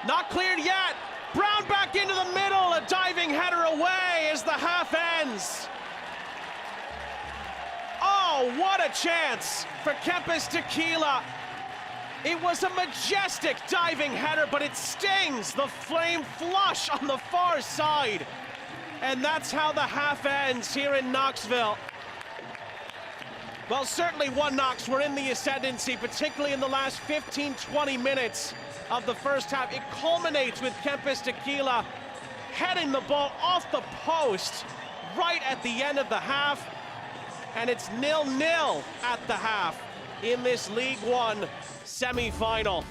Not cleared yet. Brown back into the middle, a diving header away as the half ends. Oh, what a chance for Kempis Tequila. It was a majestic diving header, but it stings the flame flush on the far side. And that's how the half ends here in Knoxville. Well, certainly One Knox were in the ascendancy, particularly in the last 15-20 minutes of the first half. It culminates with Kempis Tequila heading the ball off the post right at the end of the half. And it's 0-0 at the half in this League One semifinal.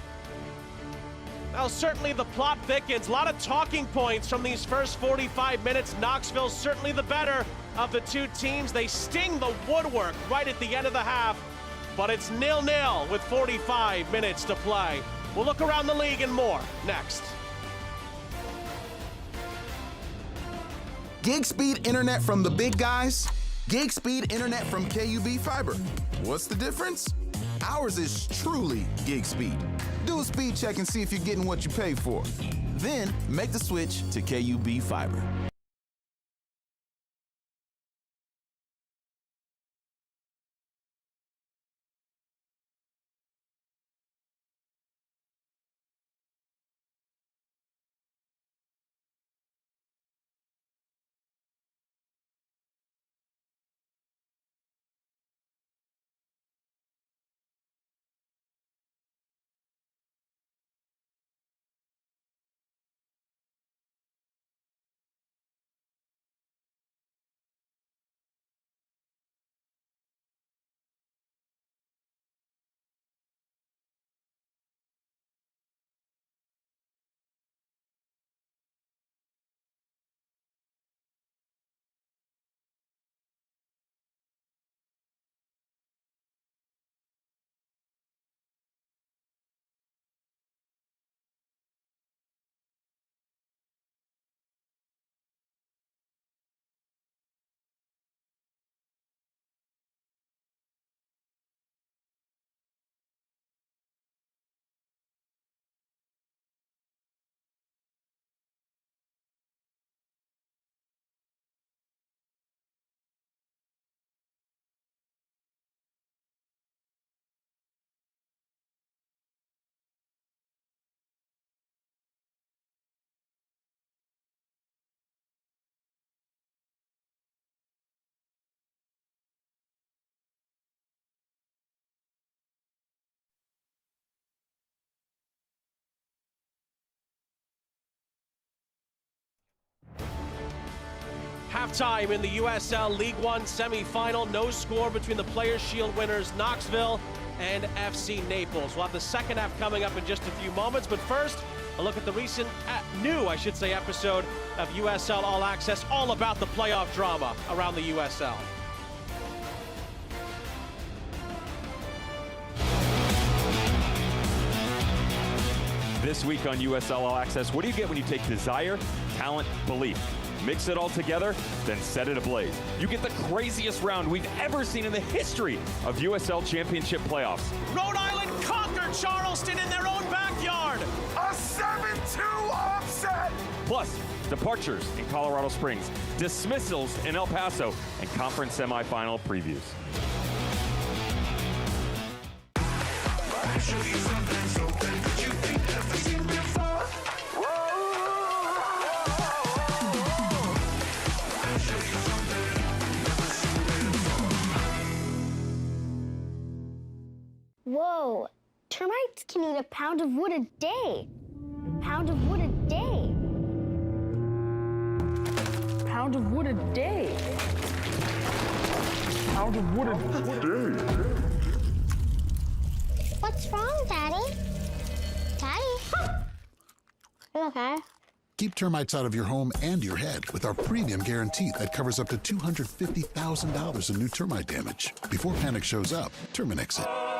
Now, certainly the plot thickens. A lot of talking points from these first 45 minutes. Knoxville certainly the better of the two teams. They sting the woodwork right at the end of the half, but it's 0-0 with 45 minutes to play. We'll look around the league and more next. Gig speed internet from the big guys, gig speed internet from KUB Fiber. What's the difference? Ours is truly gig speed. Do a speed check and see if you're getting what you pay for. Then make the switch to KUB Fiber. Halftime in the USL League One semifinal. No score between the Players' Shield winners Knoxville and FC Naples. We'll have the second half coming up in just a few moments, but first, a look at the recent, new episode of USL All Access, all about the playoff drama around the USL. This week on USL All Access, what do you get when you take desire, talent, belief? Mix it all together, then set it ablaze. You get the craziest round we've ever seen in the history of USL Championship playoffs. Rhode Island conquered Charleston in their own backyard. A 7-2 offset! Plus, departures in Colorado Springs, dismissals in El Paso, and conference semifinal previews. Whoa, termites can eat a pound of wood a day. Pound of wood a day. Pound of wood a day. Pound of wood a day. What's wrong, Daddy? Daddy? You okay? Keep termites out of your home and your head with our premium guarantee that covers up to $250,000 in new termite damage. Before panic shows up, Terminix it.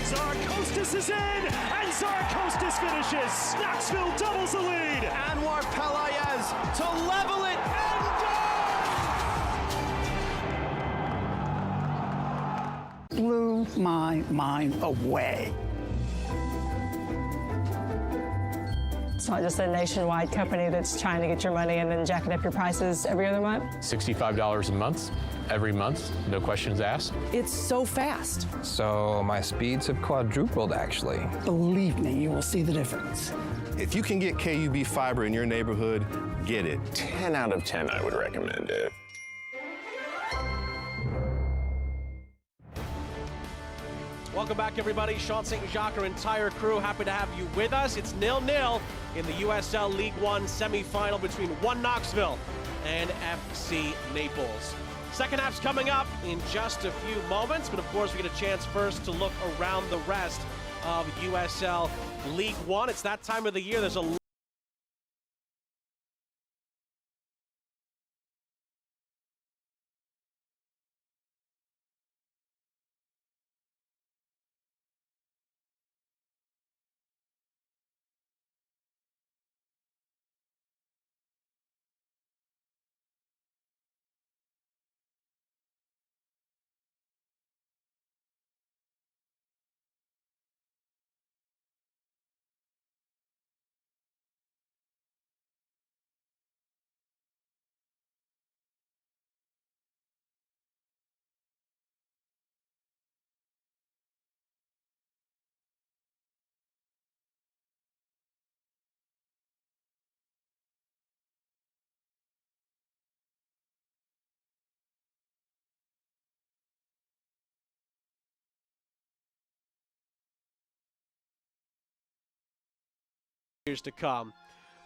Zarkostas is in, and Zarkostas finishes. Knoxville doubles the lead. Anwar Pelayez to level it and Blew my mind away. It's not just a nationwide company that's trying to get your money and then jacking up your prices every other month. $65 a month, every month, no questions asked. It's so fast. So my speeds have quadrupled, actually. Believe me, you will see the difference. If you can get KUB fiber in your neighborhood, get it. 10 out of 10, I would recommend it. welcome back, everybody. Sean St. Jacques, our entire crew, happy to have you with us. It's 0-0 in the USL League One semifinal between One Knoxville and FC Naples. Second half's coming up in just a few moments, but of course we get a chance first to look around the rest of USL League One. It's that time of the year. There's a years to come.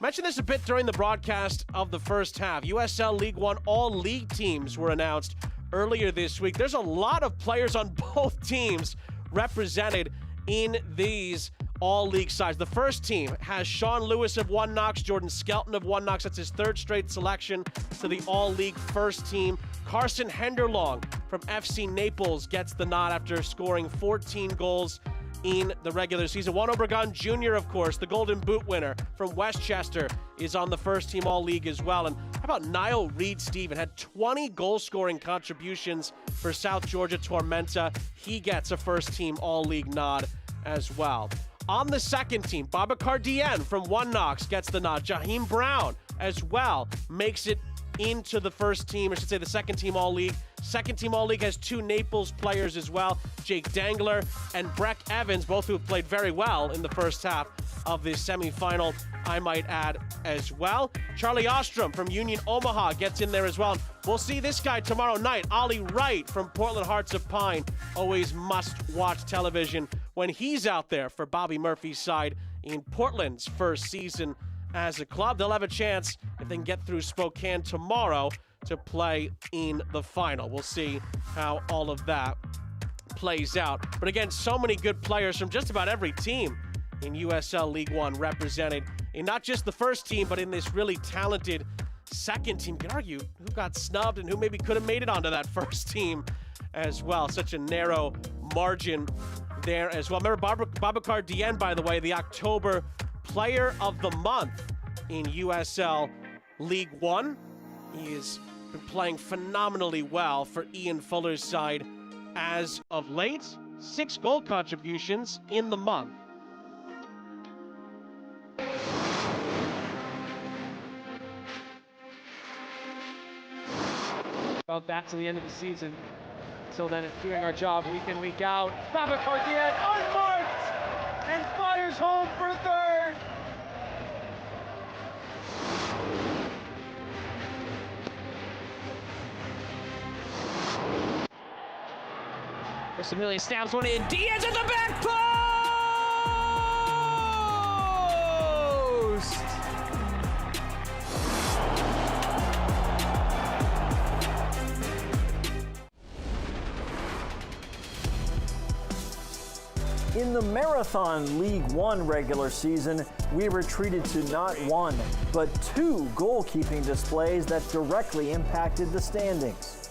Mentioned this a bit during the broadcast of the first half. USL League One all league teams were announced earlier this week. There's a lot of players on both teams represented in these all league sides. The first team has Sean Lewis of One Knox, Jordan Skelton of One Knox. That's his third straight selection to the all-league first team. Carson Henderlong from FC Naples gets the nod after scoring 14 goals in the regular season. Juan Obregon Jr., of course, the Golden Boot winner from Westchester, is on the first team all-league as well. And how about Niall Reed-Steven? Had 20 goal-scoring contributions for South Georgia Tormenta. He gets a first-team all-league nod as well. On the second team, Babacar Dieng from One Knox gets the nod. Jaheim Brown as well makes it into the first team, I should say the second team all-league. Second team all-league has 2 Naples players as well, Jake Dangler and Breck Evans, both who have played very well in the first half of this semifinal, I might add as well. Charlie Ostrom from Union Omaha gets in there as well. We'll see this guy tomorrow night, Ollie Wright from Portland Hearts of Pine. Always must-watch television when he's out there for Bobby Murphy's side in Portland's first season as a club. They'll have a chance, if they can get through Spokane tomorrow, to play in the final. We'll see how all of that plays out. But again, so many good players from just about every team in USL League One represented in not just the first team, but in this really talented second team. You can argue who got snubbed and who maybe could have made it onto that first team as well. Such a narrow margin there as well. Remember Babacar Dieng, by the way, the October Player of the Month in USL League One. He has been playing phenomenally well for Ian Fuller's side as of late. 6 goal contributions in the month. About back to the end of the season. Until then, it's doing our job week in, week out. Babacar Dieng unmarked and fires home for third. Amelia stabs one in. Diaz at the back post! In the Marathon League One regular season, we were treated to not 1, but 2 goalkeeping displays that directly impacted the standings.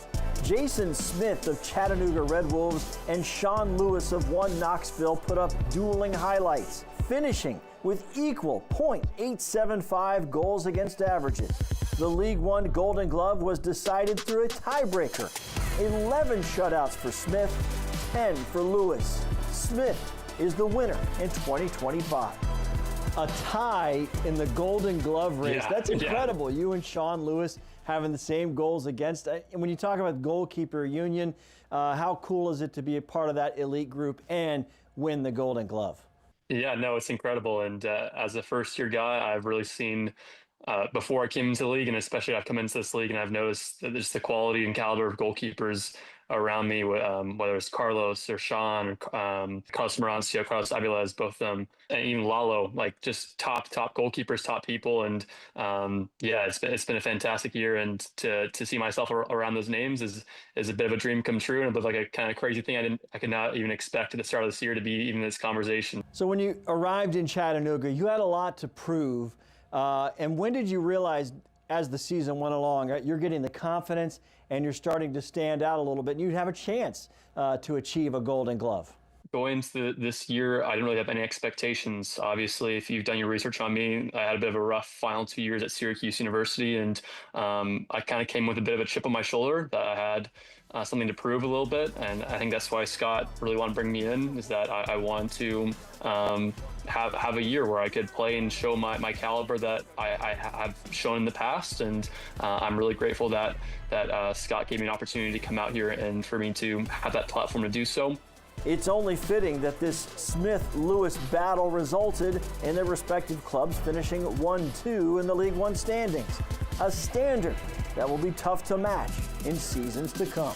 Jason Smith of Chattanooga Red Wolves and Sean Lewis of One Knoxville put up dueling highlights, finishing with equal .875 goals against averages. The League One Golden Glove was decided through a tiebreaker. 11 shutouts for Smith, 10 for Lewis. Smith is the winner in 2025. A tie in the Golden Glove race. That's incredible. Yeah. You and Sean Lewis having the same goals against. And when you talk about goalkeeper union, how cool is it to be a part of that elite group and win the Golden Glove? Yeah, no, it's incredible. And as a first-year guy, I've really seen, before I came into the league, and especially I've come into this league, and I've noticed that there's the quality and caliber of goalkeepers around me, whether it's Carlos or Sean, Carlos Marancio, Carlos Aviles, both of them, and even Lalo, like just top goalkeepers, top people. And yeah, it's been a fantastic year, and to see myself around those names is a bit of a dream come true, and a bit like a kind of crazy thing I could not even expect at the start of this year to be even this conversation. So when you arrived in Chattanooga, you had a lot to prove, and when did you realize, as the season went along, you're getting the confidence and you're starting to stand out a little bit, and you'd have a chance to achieve a Golden Glove? Going into this year, I didn't really have any expectations. Obviously, if you've done your research on me, I had a bit of a rough final 2 years at Syracuse University, and I kind of came with a bit of a chip on my shoulder that I had something to prove a little bit, and I think that's why Scott really wanted to bring me in, is that I want to have a year where I could play and show my caliber that I have shown in the past, and I'm really grateful that Scott gave me an opportunity to come out here and for me to have that platform to do so. It's only fitting that this Smith-Lewis battle resulted in their respective clubs finishing 1-2 in the League One standings, a standard that will be tough to match in seasons to come.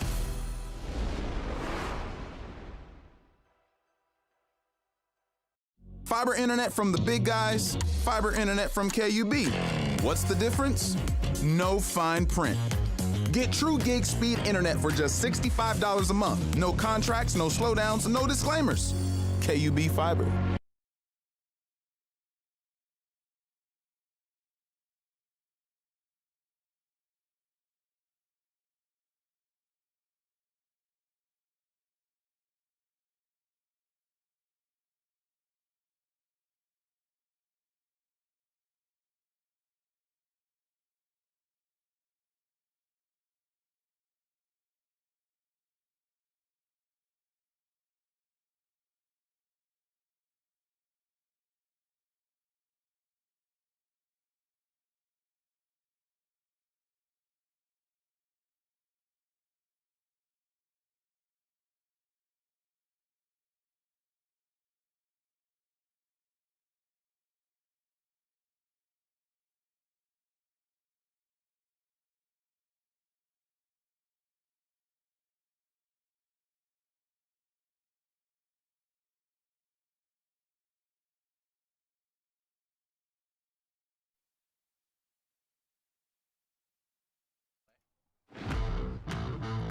Fiber internet from the big guys, fiber internet from KUB. What's the difference? No fine print. Get true gig speed internet for just $65 a month. No contracts, no slowdowns, no disclaimers. KUB Fiber.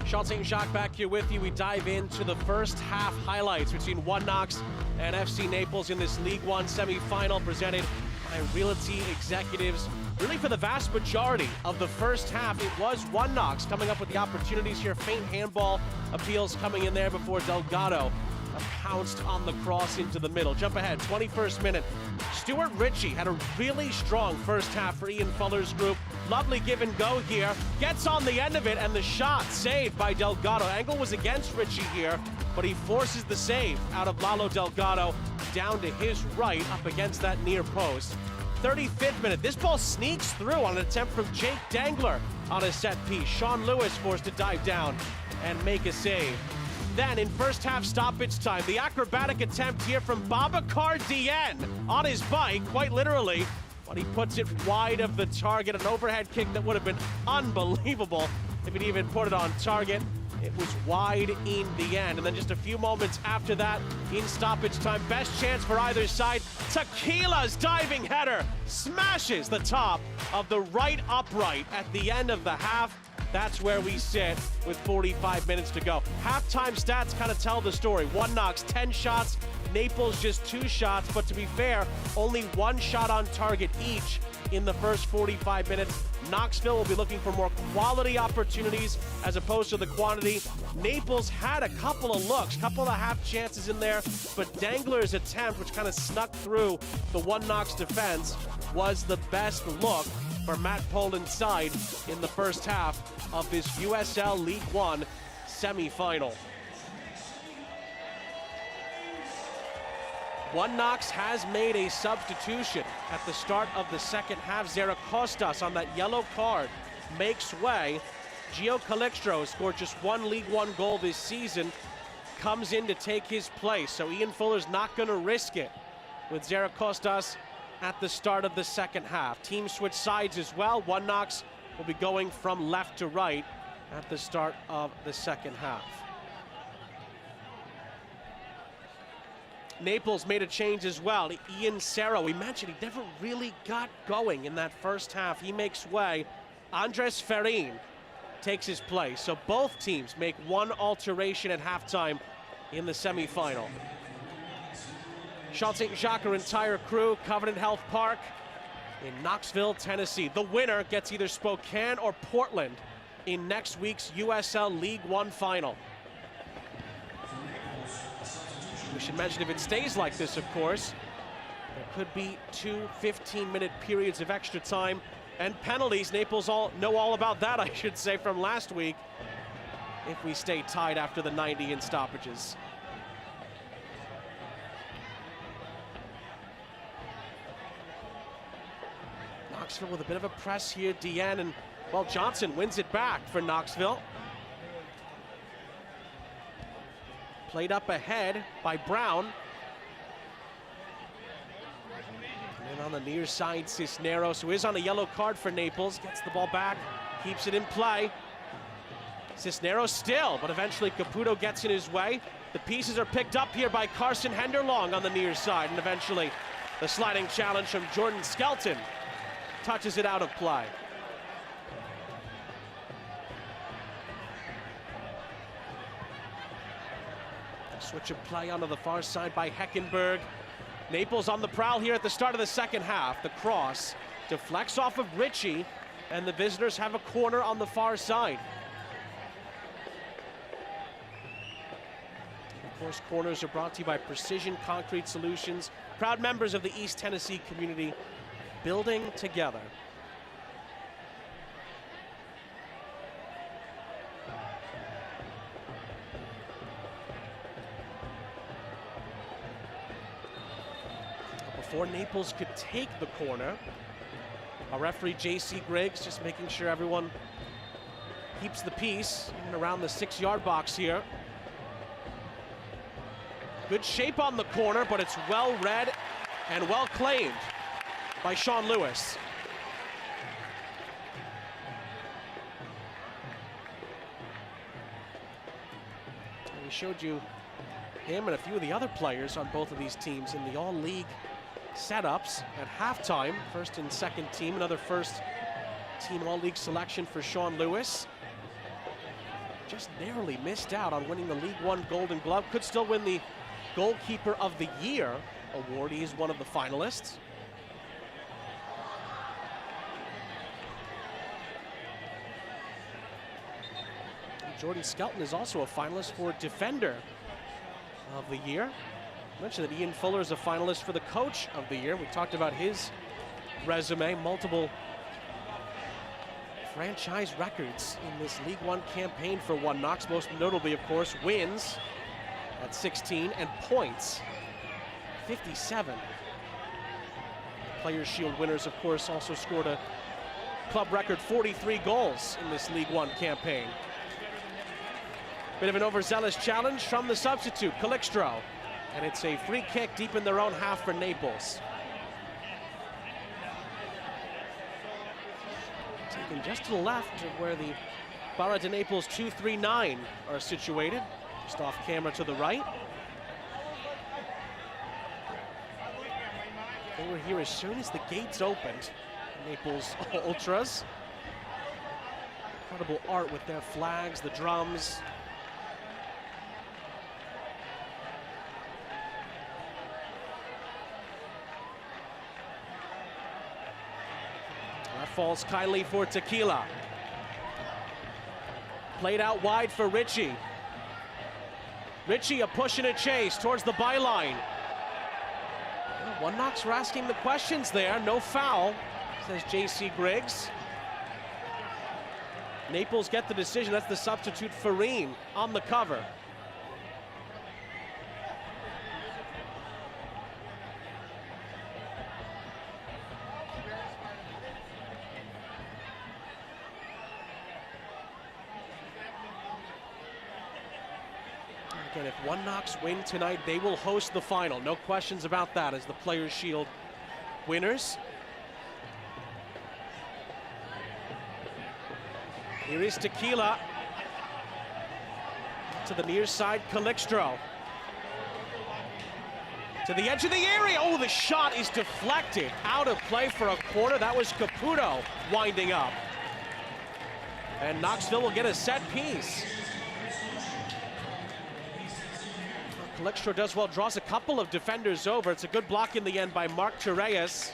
Sean St. Jacques back here with you. We dive into the first half highlights between One Knox and FC Naples in this League One semifinal presented by Realty Executives. Really, for the vast majority of the first half, it was One Knox coming up with the opportunities here. Faint handball appeals coming in there before Delgado pounced on the cross into the middle. Jump ahead, 21st minute. Stuart Ritchie had a really strong first half for Ian Fuller's group. Lovely give and go here. Gets on the end of it, and the shot saved by Delgado. Angle was against Ritchie here, but he forces the save out of Lalo Delgado down to his right up against that near post. 35th minute, this ball sneaks through on an attempt from Jake Dangler on a set piece. Sean Lewis forced to dive down and make a save. Then in first half stoppage time, the acrobatic attempt here from Babacar Dieng on his bike, quite literally, but he puts it wide of the target. An overhead kick that would have been unbelievable if he'd even put it on target. It was wide in the end. And then just a few moments after that, in stoppage time, best chance for either side. Tequila's diving header smashes the top of the right upright at the end of the half. That's where we sit with 45 minutes to go. Halftime stats kind of tell the story. One Knox, 10 shots, Naples just 2 shots, but to be fair, only 1 shot on target each in the first 45 minutes. Knoxville will be looking for more quality opportunities as opposed to the quantity. Naples had a couple of looks, couple of half chances in there, but Dangler's attempt, which kind of snuck through the One Knox defense, was the best look for Matt Poland's side in the first half of this USL League One semifinal. One Knox has made a substitution at the start of the second half. Zaracostas on that yellow card makes way. Gio Calixto scored just 1 League One goal this season, comes in to take his place. So Ian Fuller's not going to risk it with Zaracostas at the start of the second half. Team switch sides as well. One Knox will be going from left to right at the start of the second half. Naples made a change as well. Ian Serra, we mentioned he never really got going in that first half. He makes way. Andres Ferrin takes his place. So both teams make 1 alteration at halftime in the semifinal. Sean St. Jacques, our entire crew, Covenant Health Park in Knoxville, Tennessee. The winner gets either Spokane or Portland in next week's USL League One final. We should mention, if it stays like this, of course, there could be 2 15-minute periods of extra time and penalties. Naples know all about that, I should say, from last week, if we stay tied after the 90 in stoppages. Knoxville with a bit of a press here. Dieng, and, well, Johnson wins it back for Knoxville. Played up ahead by Brown. And then on the near side, Cisneros, who is on a yellow card for Naples, gets the ball back, keeps it in play. Cisneros still, but eventually Caputo gets in his way. The pieces are picked up here by Carson Henderlong on the near side, and eventually the sliding challenge from Jordan Skelton touches it out of play. Switch of play onto the far side by Heckenberg. Naples on the prowl here at the start of the second half. The cross deflects off of Ritchie, and the visitors have a corner on the far side. Of course, corners are brought to you by Precision Concrete Solutions, proud members of the East Tennessee community, building together. Before Naples could take the corner, our referee J.C. Griggs just making sure everyone keeps the peace in and around the 6-yard box here. Good shape on the corner, but it's well read and well claimed by Sean Lewis. And we showed you him and a few of the other players on both of these teams in the all-league setups at halftime. First and second team, another first team all-league selection for Sean Lewis. just narrowly missed out on winning the League One Golden Glove. Could still win the Goalkeeper of the Year award. He is one of the finalists. Jordan Skelton is also a finalist for Defender of the Year. I mentioned that Ian Fuller is a finalist for the Coach of the Year. We talked about his resume, multiple franchise records in this League One campaign for One Knox, most notably, of course, wins at 16 and points 57. Players' Shield winners, of course, also scored a club record 43 goals in this League One campaign. Bit of an overzealous challenge from the substitute, Calixtro. And it's a free kick deep in their own half for Naples. Taken just to the left of where the Barra de Naples 239 are situated. Just off camera to the right. They were here as soon as the gates opened. Naples Ultras. Incredible art with their flags, the drums. That falls kindly for Tequila. Played out wide for Ritchie. Ritchie a push and a chase towards the byline. One Knox were asking the questions there. No foul, says J.C. Griggs. Naples get the decision. That's the substitute Farine on the cover. Again, if One Knox win tonight, they will host the final. No questions about that as the Players' Shield winners. Here is Tequila. To the near side, Calixtro. To the edge of the area. Oh, the shot is deflected. Out of play for a corner. That was Caputo winding up. And Knoxville will get a set piece. Calixtro does well, draws a couple of defenders over. It's a good block in the end by Mark Torres.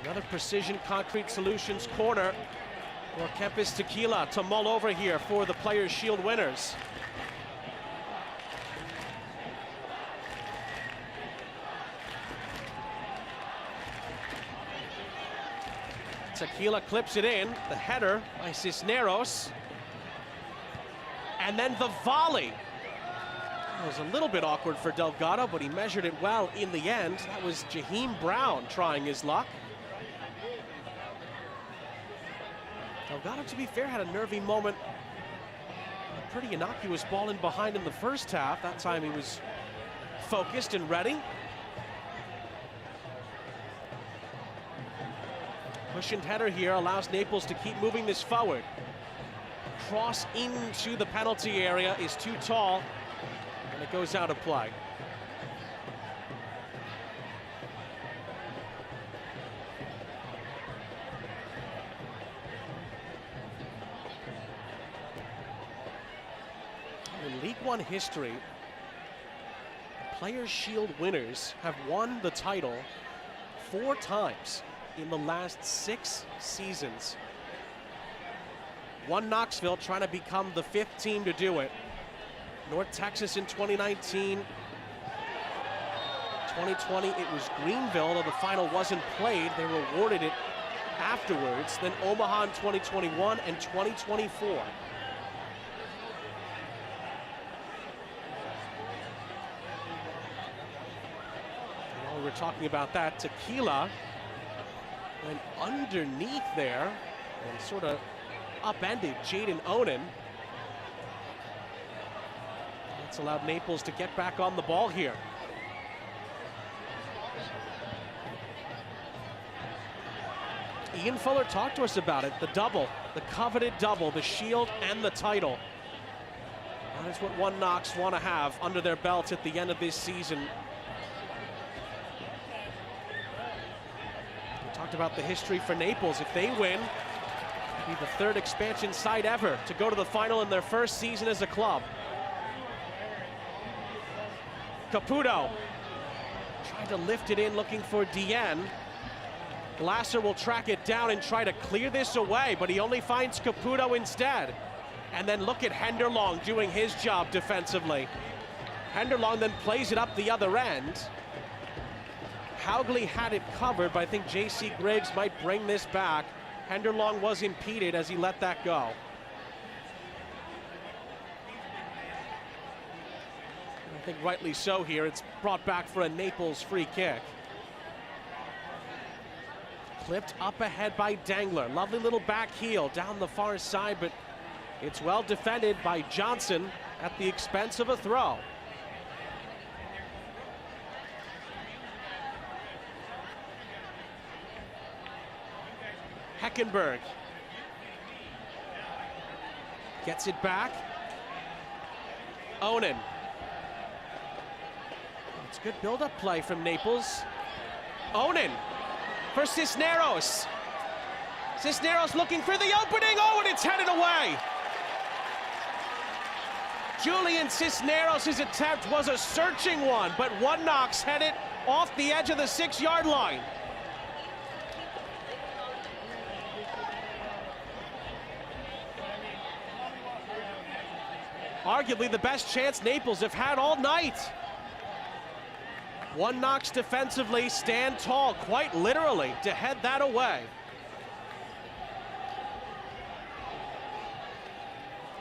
Another Precision Concrete Solutions corner for Kempis Tequila to mull over here for the Players' Shield winners. Tequila clips it in, the header by Cisneros. And then the volley. It was a little bit awkward for Delgado, but he measured it well in the end. That was Jaheim Brown trying his luck. Delgado, to be fair, had a nervy moment. A pretty innocuous ball in behind in the first half. That time he was focused and ready. Push and header here allows Naples to keep moving this forward. Cross into the penalty area is too tall, and it goes out of play. In League One history, Players' Shield winners have won the title 4 times in the last 6 seasons. One Knoxville trying to become the 5th team to do it. North Texas in 2019. 2020, it was Greenville, though the final wasn't played. They were awarded it afterwards. Then Omaha in 2021 and 2024. While we were talking about that, Tequila went underneath there and sort of upended Jaden Onan. That's allowed Naples to get back on the ball here. Ian Fuller talked to us about it, the double, the coveted double, the Shield and the title. That is what One Knox want to have under their belt at the end of this season. We talked about the history for Naples. If they win, Be the third expansion side ever to go to the final in their first season as a club. Caputo trying to lift it in, looking for Dien. Glasser will track it down and try to clear this away, but he only finds Caputo instead. And then look at Henderlong doing his job defensively. Henderlong then plays it up the other end. Haugley had it covered, but I think J.C. Griggs might bring this back. Henderlong was impeded as he let that go. I think rightly so here. It's brought back for a Naples free kick. Clipped up ahead by Dangler. Lovely little back heel down the far side, but it's well defended by Johnson at the expense of a throw. Heckenberg gets it back. Onan. It's good build-up play from Naples. Onan for Cisneros. Cisneros looking for the opening. Oh, and it's headed away. Julian Cisneros' attempt was a searching one, but One Knox had it off the edge of the 6-yard line. Arguably the best chance Naples have had all night. One Knox defensively stand tall, quite literally, to head that away.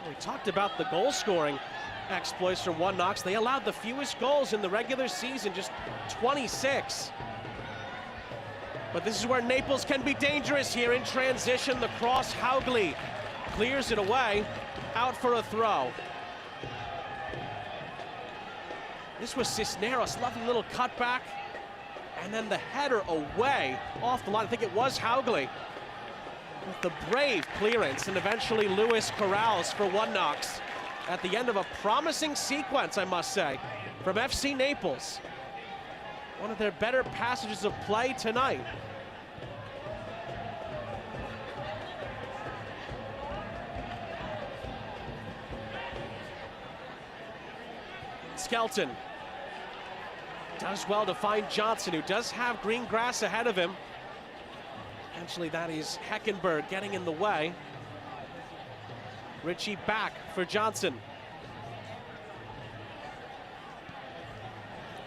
We talked about the goal scoring exploits from One Knox. They allowed the fewest goals in the regular season, just 26. But this is where Naples can be dangerous here in transition. The cross, Haugley clears it away, out for a throw. This was Cisneros, lovely little cutback, and then the header away off the line. I think it was Haugley with the brave clearance, and eventually Lewis corrals for One Knox at the end of a promising sequence, I must say, from FC Naples. One of their better passages of play tonight. Skelton does well to find Johnson, who does have green grass ahead of him. Eventually that is Heckenberg getting in the way. Ritchie back for Johnson.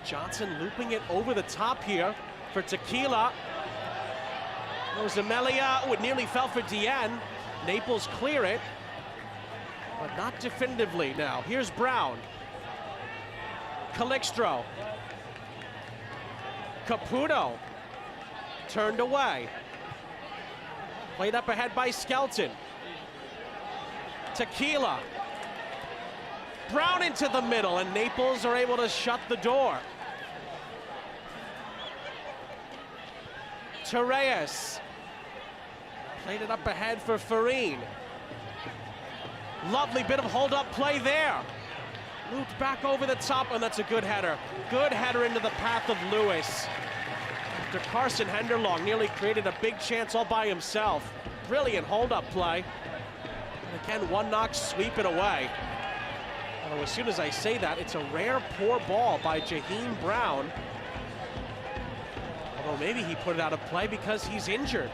Johnson looping it over the top here for Tequila. Rosamelia would nearly fell for Dien. Naples clear it, but not definitively now. Here's Brown. Calixtro. Caputo turned away. Played up ahead by Skelton. Tequila. Brown into the middle, and Naples are able to shut the door. Torres. Played it up ahead for Farine. Lovely bit of hold-up play there. Looped back over the top, and that's a good header. Good header into the path of Lewis. After Carson Henderlong nearly created a big chance all by himself. Brilliant hold-up play. And again, One Knox sweep it away. Oh, as soon as I say that, it's a rare poor ball by Jaheim Brown. Although maybe he put it out of play because he's injured.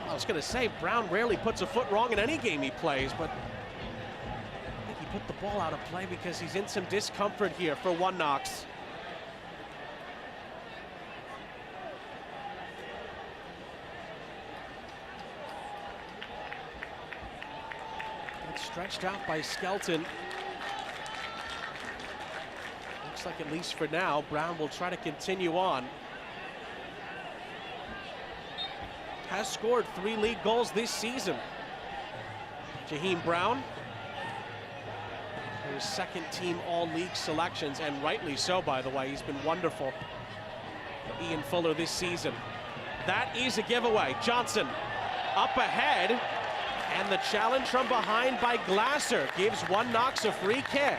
I was going to say, Brown rarely puts a foot wrong in any game he plays, but I think he put the ball out of play because he's in some discomfort here for One Knox. It's stretched out by Skelton. Looks like, at least for now, Brown will try to continue on. Has scored 3 league goals this season. Jaheim Brown, his second team all-league selections, and rightly so, by the way. He's been wonderful for Ian Fuller this season. That is a giveaway. Johnson up ahead, and the challenge from behind by Glasser gives One Knox a free kick.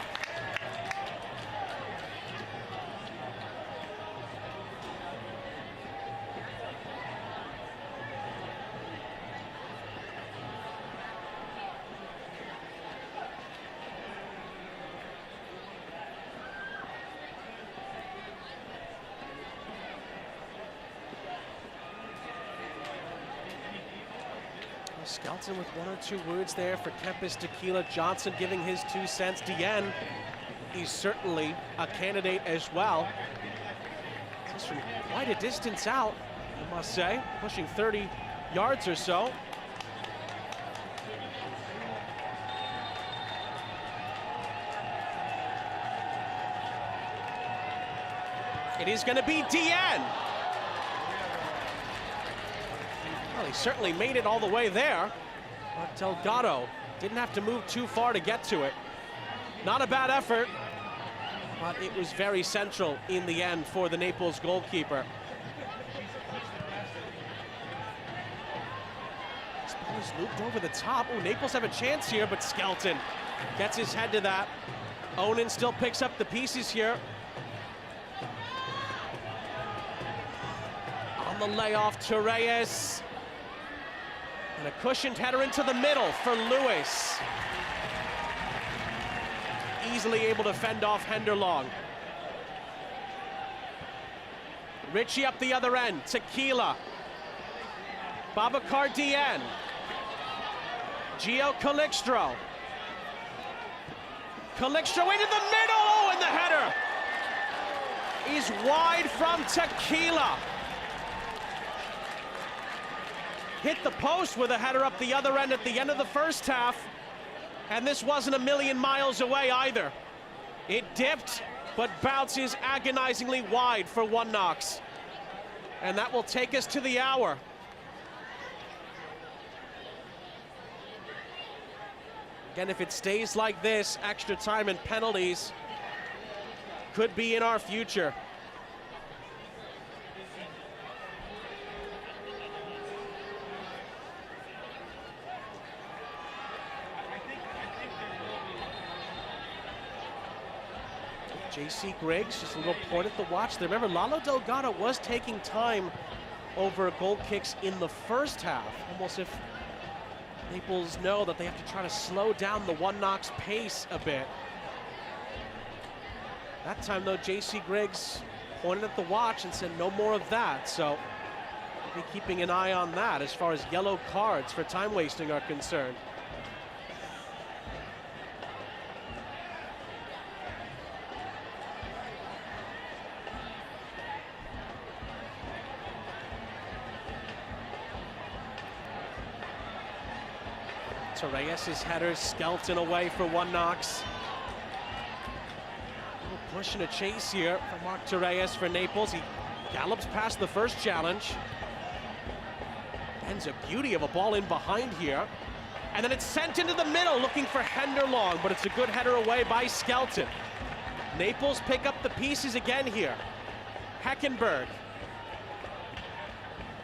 Skelton with 1 or 2 words there for Kempis Tequila. Johnson giving his 2 cents. Dien, he's certainly a candidate as well. This is from quite a distance out, I must say, pushing 30 yards or so. It is going to be Dien. Well, he certainly made it all the way there, but Delgado didn't have to move too far to get to it. Not a bad effort, but it was very central in the end for the Naples goalkeeper. This ball is looped over the top. Oh, Naples have a chance here, but Skelton gets his head to that. Onan still picks up the pieces here. On the layoff, Torres. And a cushioned header into the middle for Lewis. Easily able to fend off Henderlong. Ritchie up the other end, Tequila. Babacar Dien. Gio Calixtro. Calixtro into the middle, oh, and the header is wide from Tequila. Hit the post with a header up the other end at the end of the first half. And this wasn't a million miles away either. It dipped, but bounces agonizingly wide for one Knox. And that will take us to the hour. Again, if it stays like this, extra time and penalties could be in our future. J.C. Griggs, just a little point at the watch there. Remember, Lalo Delgado was taking time over goal kicks in the first half. Almost if Naples know that they have to try to slow down the one Knox pace a bit. That time, though, J.C. Griggs pointed at the watch and said no more of that. So we'll be keeping an eye on that as far as yellow cards for time wasting are concerned. Torres' header, Skelton away for one Knox. A little push and a chase here for Mark Torres for Naples. He gallops past the first challenge. Ben's a beauty of a ball in behind here. And then it's sent into the middle looking for Henderlong, but it's a good header away by Skelton. Naples pick up the pieces again here. Heckenberg.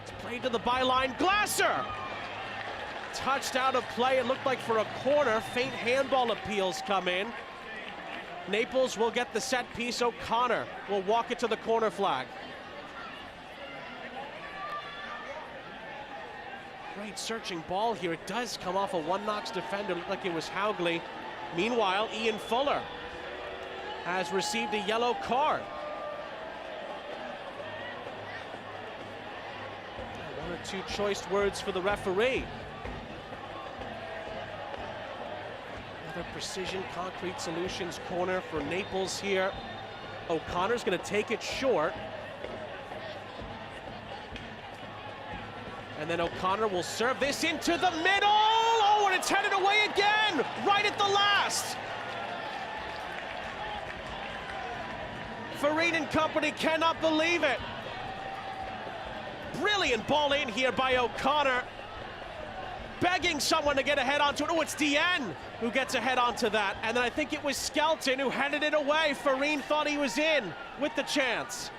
It's played to the byline. Glasser! Touched out of play, it looked like for a corner. Faint handball appeals come in. Naples will get the set piece. O'Connor will walk it to the corner flag. Great searching ball here. It does come off a one Knox defender. Looked like it was Haugley. Meanwhile, Ian Fuller has received a yellow card. One or two choice words for the referee. Precision Concrete Solutions corner for Naples here. O'Connor's going to take it short. And then O'Connor will serve this into the middle. Oh, and it's headed away again, right at the last. Farid and company cannot believe it. Brilliant ball in here by O'Connor. Begging someone to get a head onto it. Oh, it's Dien who gets a head onto that. And then I think it was Skelton who headed it away. Farid thought he was in with the chance.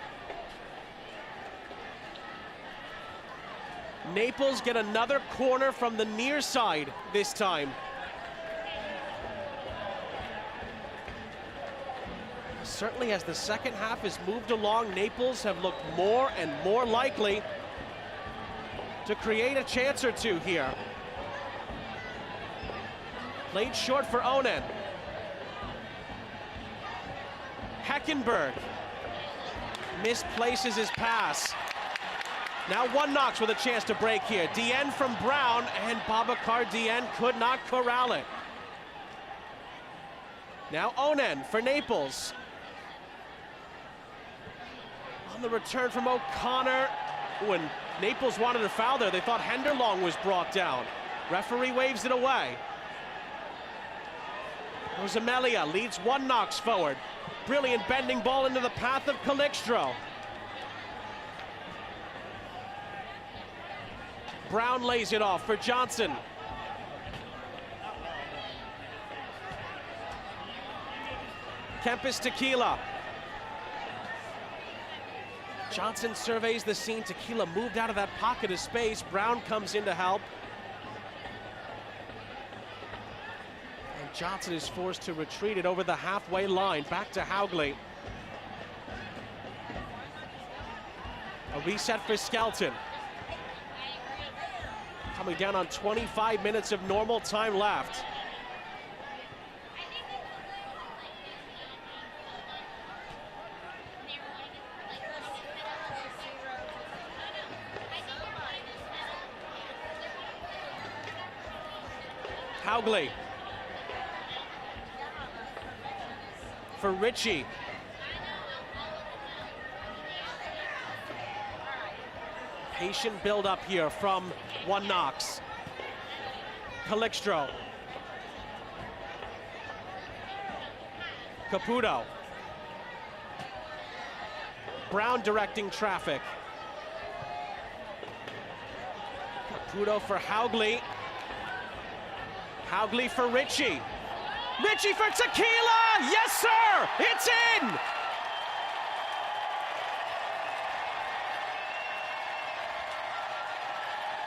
Naples get another corner from the near side this time. Certainly as the second half has moved along, Naples have looked more and more likely to create a chance or two here. Played short for Onan. Heckenberg misplaces his pass. Now one Knox with a chance to break here. Dien from Brown, and Babacar Dien could not corral it. Now Onen for Naples. On the return from O'Connor. When Naples wanted a foul there, they thought Henderlong was brought down. Referee waves it away. Rosamelia leads one Knox forward. Brilliant bending ball into the path of Calixtro. Brown lays it off for Johnson. Kempis Tequila. Johnson surveys the scene. Tequila moved out of that pocket of space. Brown comes in to help. And Johnson is forced to retreat it over the halfway line. Back to Haugley. A reset for Skelton. Coming down on 25 minutes of normal time left. Haugley. For Ritchie. Patient build up here from one Knox. Calixtro. Caputo. Brown directing traffic. Caputo for Haugley. Haugley for Ritchie. Ritchie for Tequila! Yes, sir! It's in!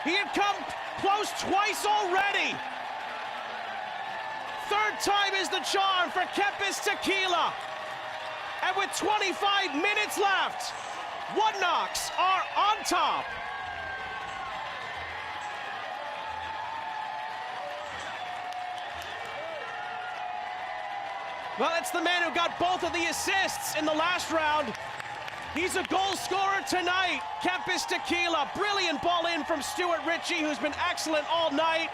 He had come close twice already. Third time is the charm for Kempis Tequila. And with 25 minutes left, one Knox are on top. Well, it's the man who got both of the assists in the last round. He's a goal scorer tonight. Kempis Tequila, brilliant ball in from Stuart Ritchie, who's been excellent all night.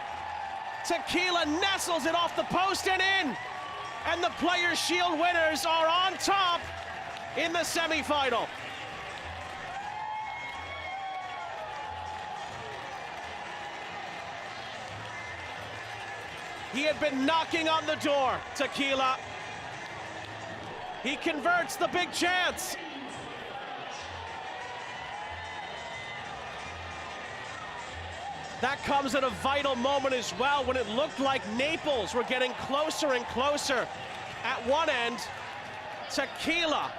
Tequila nestles it off the post and in. And the Players' Shield winners are on top in the semifinal. He had been knocking on the door, Tequila. He converts the big chance. That comes at a vital moment as well, when it looked like Naples were getting closer and closer at one end. Tequila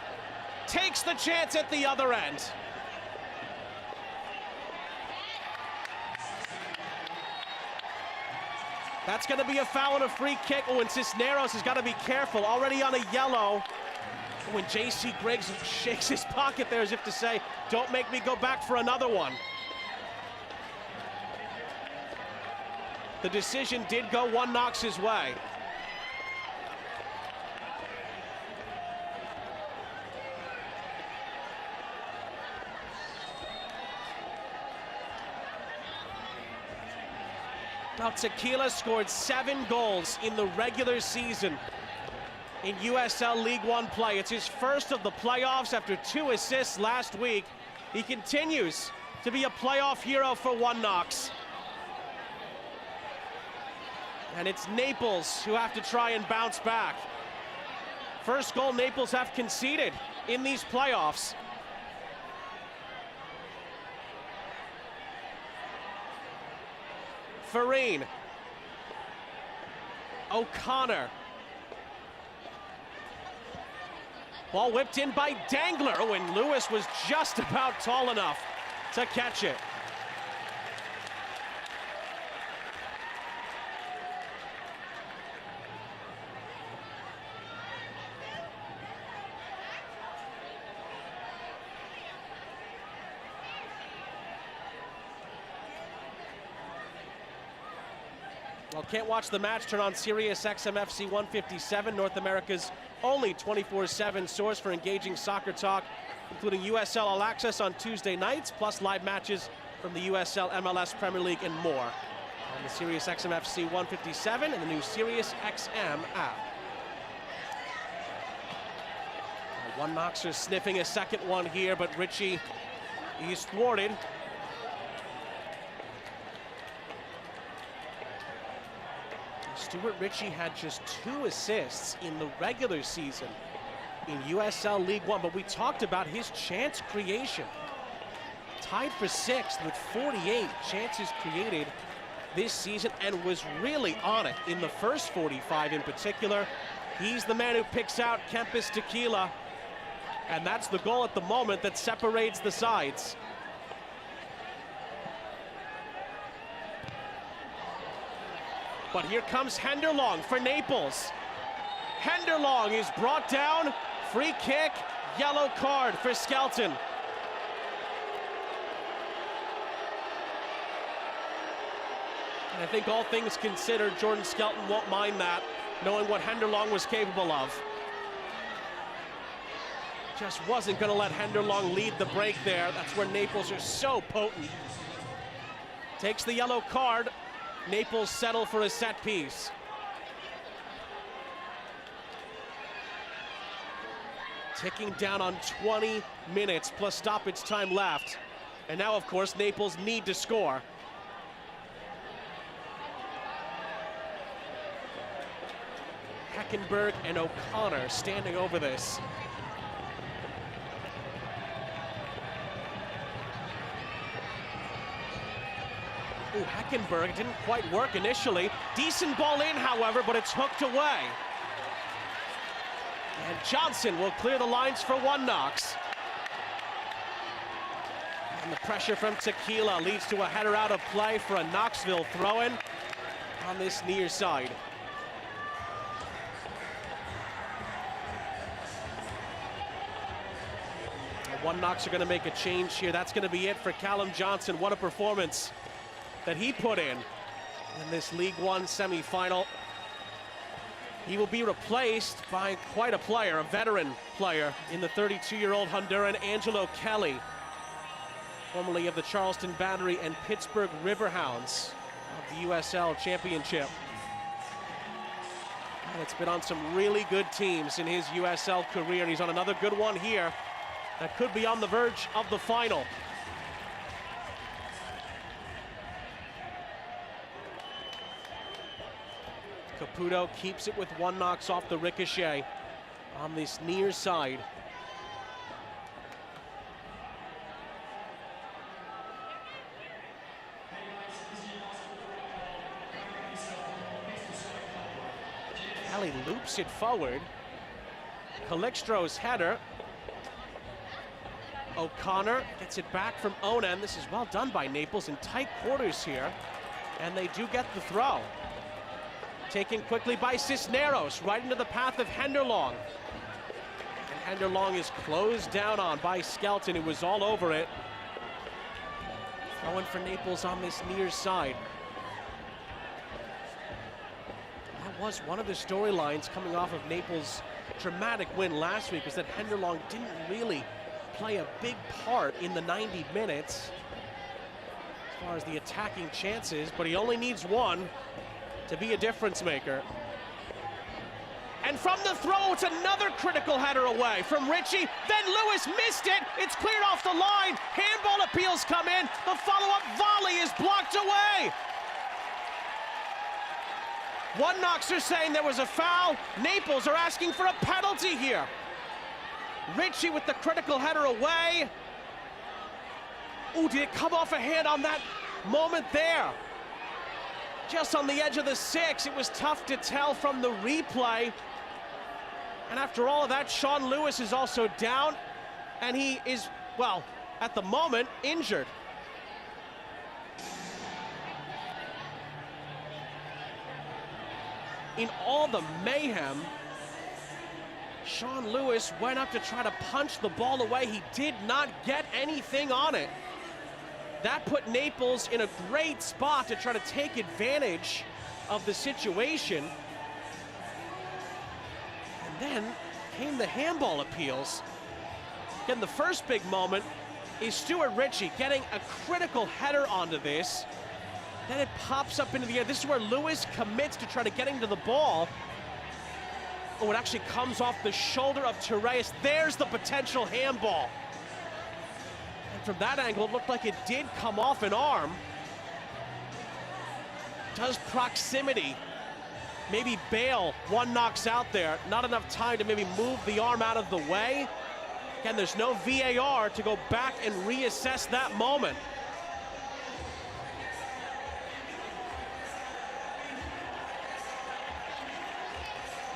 takes the chance at the other end. That's going to be a foul and a free kick. Oh, and Cisneros has got to be careful. Already on a yellow. When J.C. Griggs shakes his pocket there as if to say, don't make me go back for another one. The decision did go one Knox's way. Now Tequila scored 7 goals in the regular season in USL League One play. It's his first of the playoffs after 2 assists last week. He continues to be a playoff hero for one Knox. And it's Naples who have to try and bounce back. First goal Naples have conceded in these playoffs. Farine. O'Connor. Ball whipped in by Dangler when Lewis was just about tall enough to catch it. Well, can't watch the match? Turn on Sirius XM FC 157, North America's only 24/7 source for engaging soccer talk, including USL All Access on Tuesday nights, plus live matches from the USL, MLS, Premier League, and more on the Sirius XM FC 157 and the new Sirius XM app. One Knoxer sniffing a second one here, but Richie, he's thwarted. Stuart Ritchie had just 2 assists in the regular season in USL League One, but we talked about his chance creation. Tied for 6th with 48 chances created this season, and was really on it in the first 45 in particular. He's the man who picks out Kempis Tequila, and that's the goal at the moment that separates the sides. But here comes Henderlong for Naples. Henderlong is brought down, free kick, yellow card for Skelton. And I think all things considered, Jordan Skelton won't mind that, knowing what Henderlong was capable of. Just wasn't going to let Henderlong lead the break there. That's where Naples are so potent. Takes the yellow card. Naples settle for a set piece. Ticking down on 20 minutes plus stoppage time left. And now, of course, Naples need to score. Heckenberg and O'Connor standing over this. Ooh, Heckenberg didn't quite work initially. Decent ball in, however, but it's hooked away. And Johnson will clear the lines for One Knox. And the pressure from Tequila leads to a header out of play for a Knoxville throw-in on this near side. One Knox are going to make a change here. That's going to be it for Callum Johnson. What a performance that he put in this League One semifinal. He will be replaced by quite a player, a veteran player, in the 32-year-old Honduran Angelo Kelly, formerly of the Charleston Battery and Pittsburgh Riverhounds of the USL Championship. And it's been on some really good teams in his USL career, and he's on another good one here that could be on the verge of the final. Caputo keeps it with One Knox off the ricochet on this near side. Kelly loops it forward. Calixtro's header. O'Connor gets it back from Onan. This is well done by Naples in tight quarters here. And they do get the throw. Taken quickly by Cisneros, right into the path of Henderlong. And Henderlong is closed down on by Skelton, who was all over it. Throwing for Naples on this near side. That was one of the storylines coming off of Naples' dramatic win last week, is that Henderlong didn't really play a big part in the 90 minutes as far as the attacking chances, but he only needs one to be a difference maker. And from the throw, it's another critical header away from Ritchie. Then Lewis missed it. It's cleared off the line. Handball appeals come in. The follow-up volley is blocked away. One Knox are saying there was a foul. Naples are asking for a penalty here. Ritchie with the critical header away. Ooh, did it come off a hand on that moment there? Just on the edge of the 6, it was tough to tell from the replay. And after all of that, Sean Lewis is also down, and he is, well, at the moment, injured. In all the mayhem, Sean Lewis went up to try to punch the ball away. He did not get anything on it. That put Naples in a great spot to try to take advantage of the situation. And then came the handball appeals. Again, the first big moment is Stuart Ritchie getting a critical header onto this. Then it pops up into the air. This is where Lewis commits to try to get into the ball. Oh, it actually comes off the shoulder of Tereus. There's the potential handball. And from that angle, it looked like it did come off an arm. Does proximity maybe bail one Knox out there? Not enough time to maybe move the arm out of the way. Again, there's no VAR to go back and reassess that moment.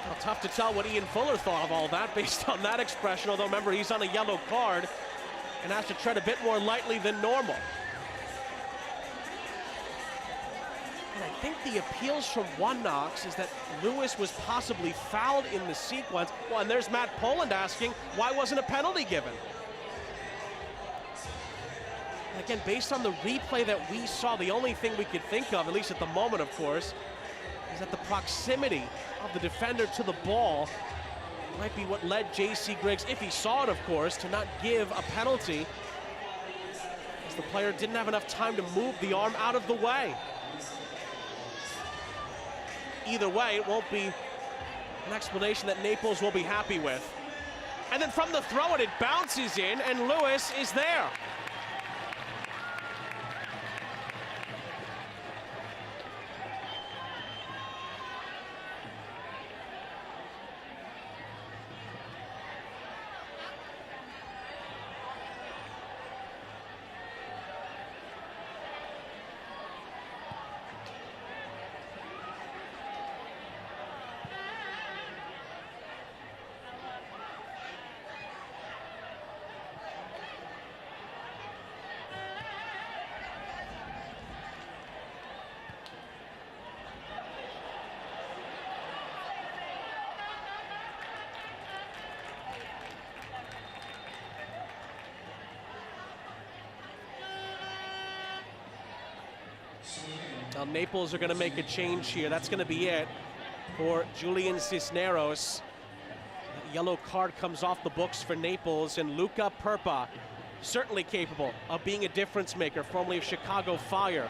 Well, tough to tell what Ian Fuller thought of all that based on that expression, although remember, he's on a yellow card and has to tread a bit more lightly than normal. And I think the appeals from one Knox is that Lewis was possibly fouled in the sequence. Well, and there's Matt Poland asking, why wasn't a penalty given? And again, based on the replay that we saw, the only thing we could think of, at least at the moment, of course, is that the proximity of the defender to the ball might be what led J.C. Griggs, if he saw it, of course, to not give a penalty, as the player didn't have enough time to move the arm out of the way. Either way, it won't be an explanation that Naples will be happy with. And then from the throw-in, it bounces in, and Lewis is there. Now Naples are going to make a change here. That's going to be it for Julian Cisneros. That yellow card comes off the books for Naples, and Luca Perpa, certainly capable of being a difference maker, formerly of Chicago Fire.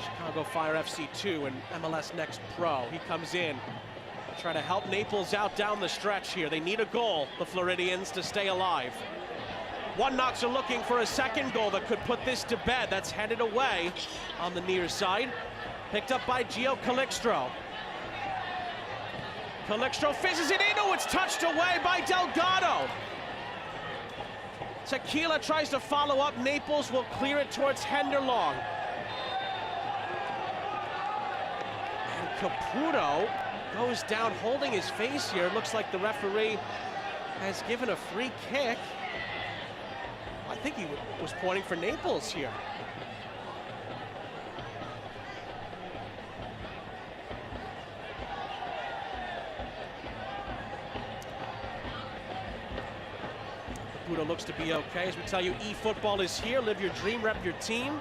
Chicago Fire FC2 and MLS Next Pro. He comes in to try to help Naples out down the stretch here. They need a goal, the Floridians, to stay alive. One Knox are looking for a second goal that could put this to bed. That's headed away on the near side. Picked up by Gio Calixtro. Calixtro fizzes it in. Oh, it's touched away by Delgado. Tequila tries to follow up. Naples will clear it towards Henderlong. And Caputo goes down holding his face here. Looks like the referee has given a free kick. I think he was pointing for Naples here. Caputo looks to be okay. As we tell you, eFootball is here. Live your dream, rep your team.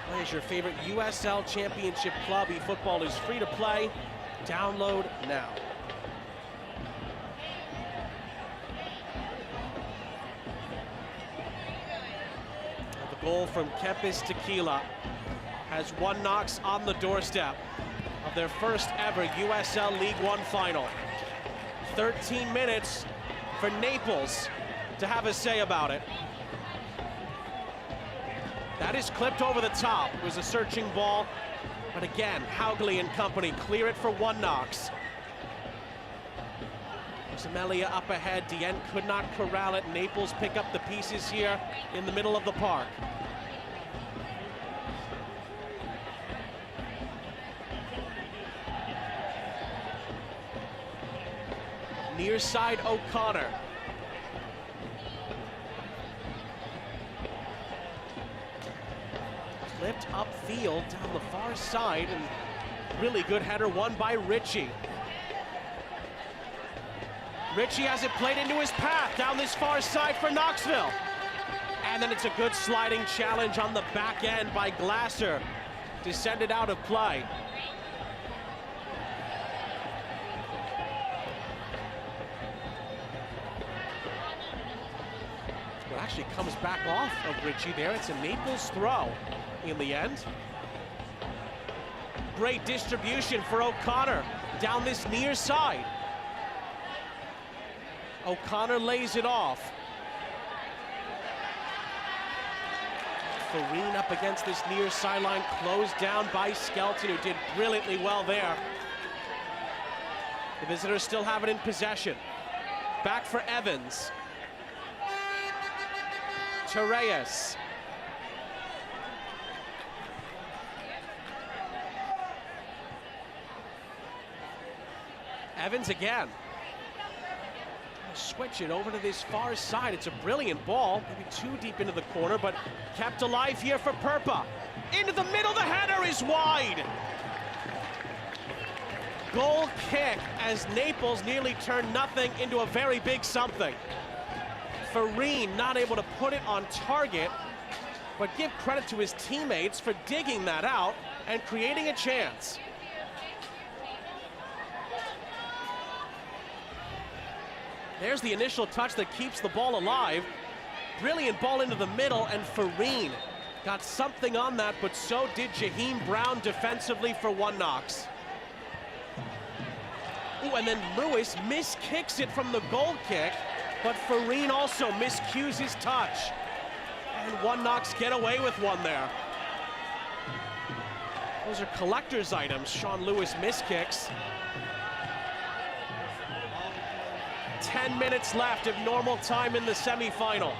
Play as your favorite USL Championship club. eFootball is free to play. Download now. Goal from Kempis Tequila has one Knox on the doorstep of their first ever USL League One final. 13 minutes for Naples to have a say about it. That is clipped over the top. It was a searching ball, but again, Haugley and company clear it for one Knox. Zemelia up ahead. Dien could not corral it. Naples pick up the pieces here in the middle of the park. Near side O'Connor. Clipped upfield down the far side, and really good header won by Ritchie. Ritchie has it played into his path down this far side for Knoxville. And then it's a good sliding challenge on the back end by Glasser to send it out of play. Actually comes back off of Ritchie there. It's a Naples throw in the end. Great distribution for O'Connor down this near side. O'Connor lays it off. Farine up against this near sideline, closed down by Skelton, who did brilliantly well there. The visitors still have it in possession. Back for Evans. Torres. Evans again. Switch it over to this far side. It's a brilliant ball, maybe too deep into the corner, but kept alive here for Perpa. Into the middle, the header is wide. Goal kick as Naples nearly turned nothing into a very big something. Farine not able to put it on target, but give credit to his teammates for digging that out and creating a chance. There's the initial touch that keeps the ball alive. Brilliant ball into the middle, and Farine got something on that, but so did Jaheim Brown defensively for one Knox. Ooh, and then Lewis miskicks it from the goal kick, but Farine also miscues his touch. And one Knox get away with one there. Those are collector's items. Sean Lewis miskicks. 10 minutes left of normal time in the semifinal.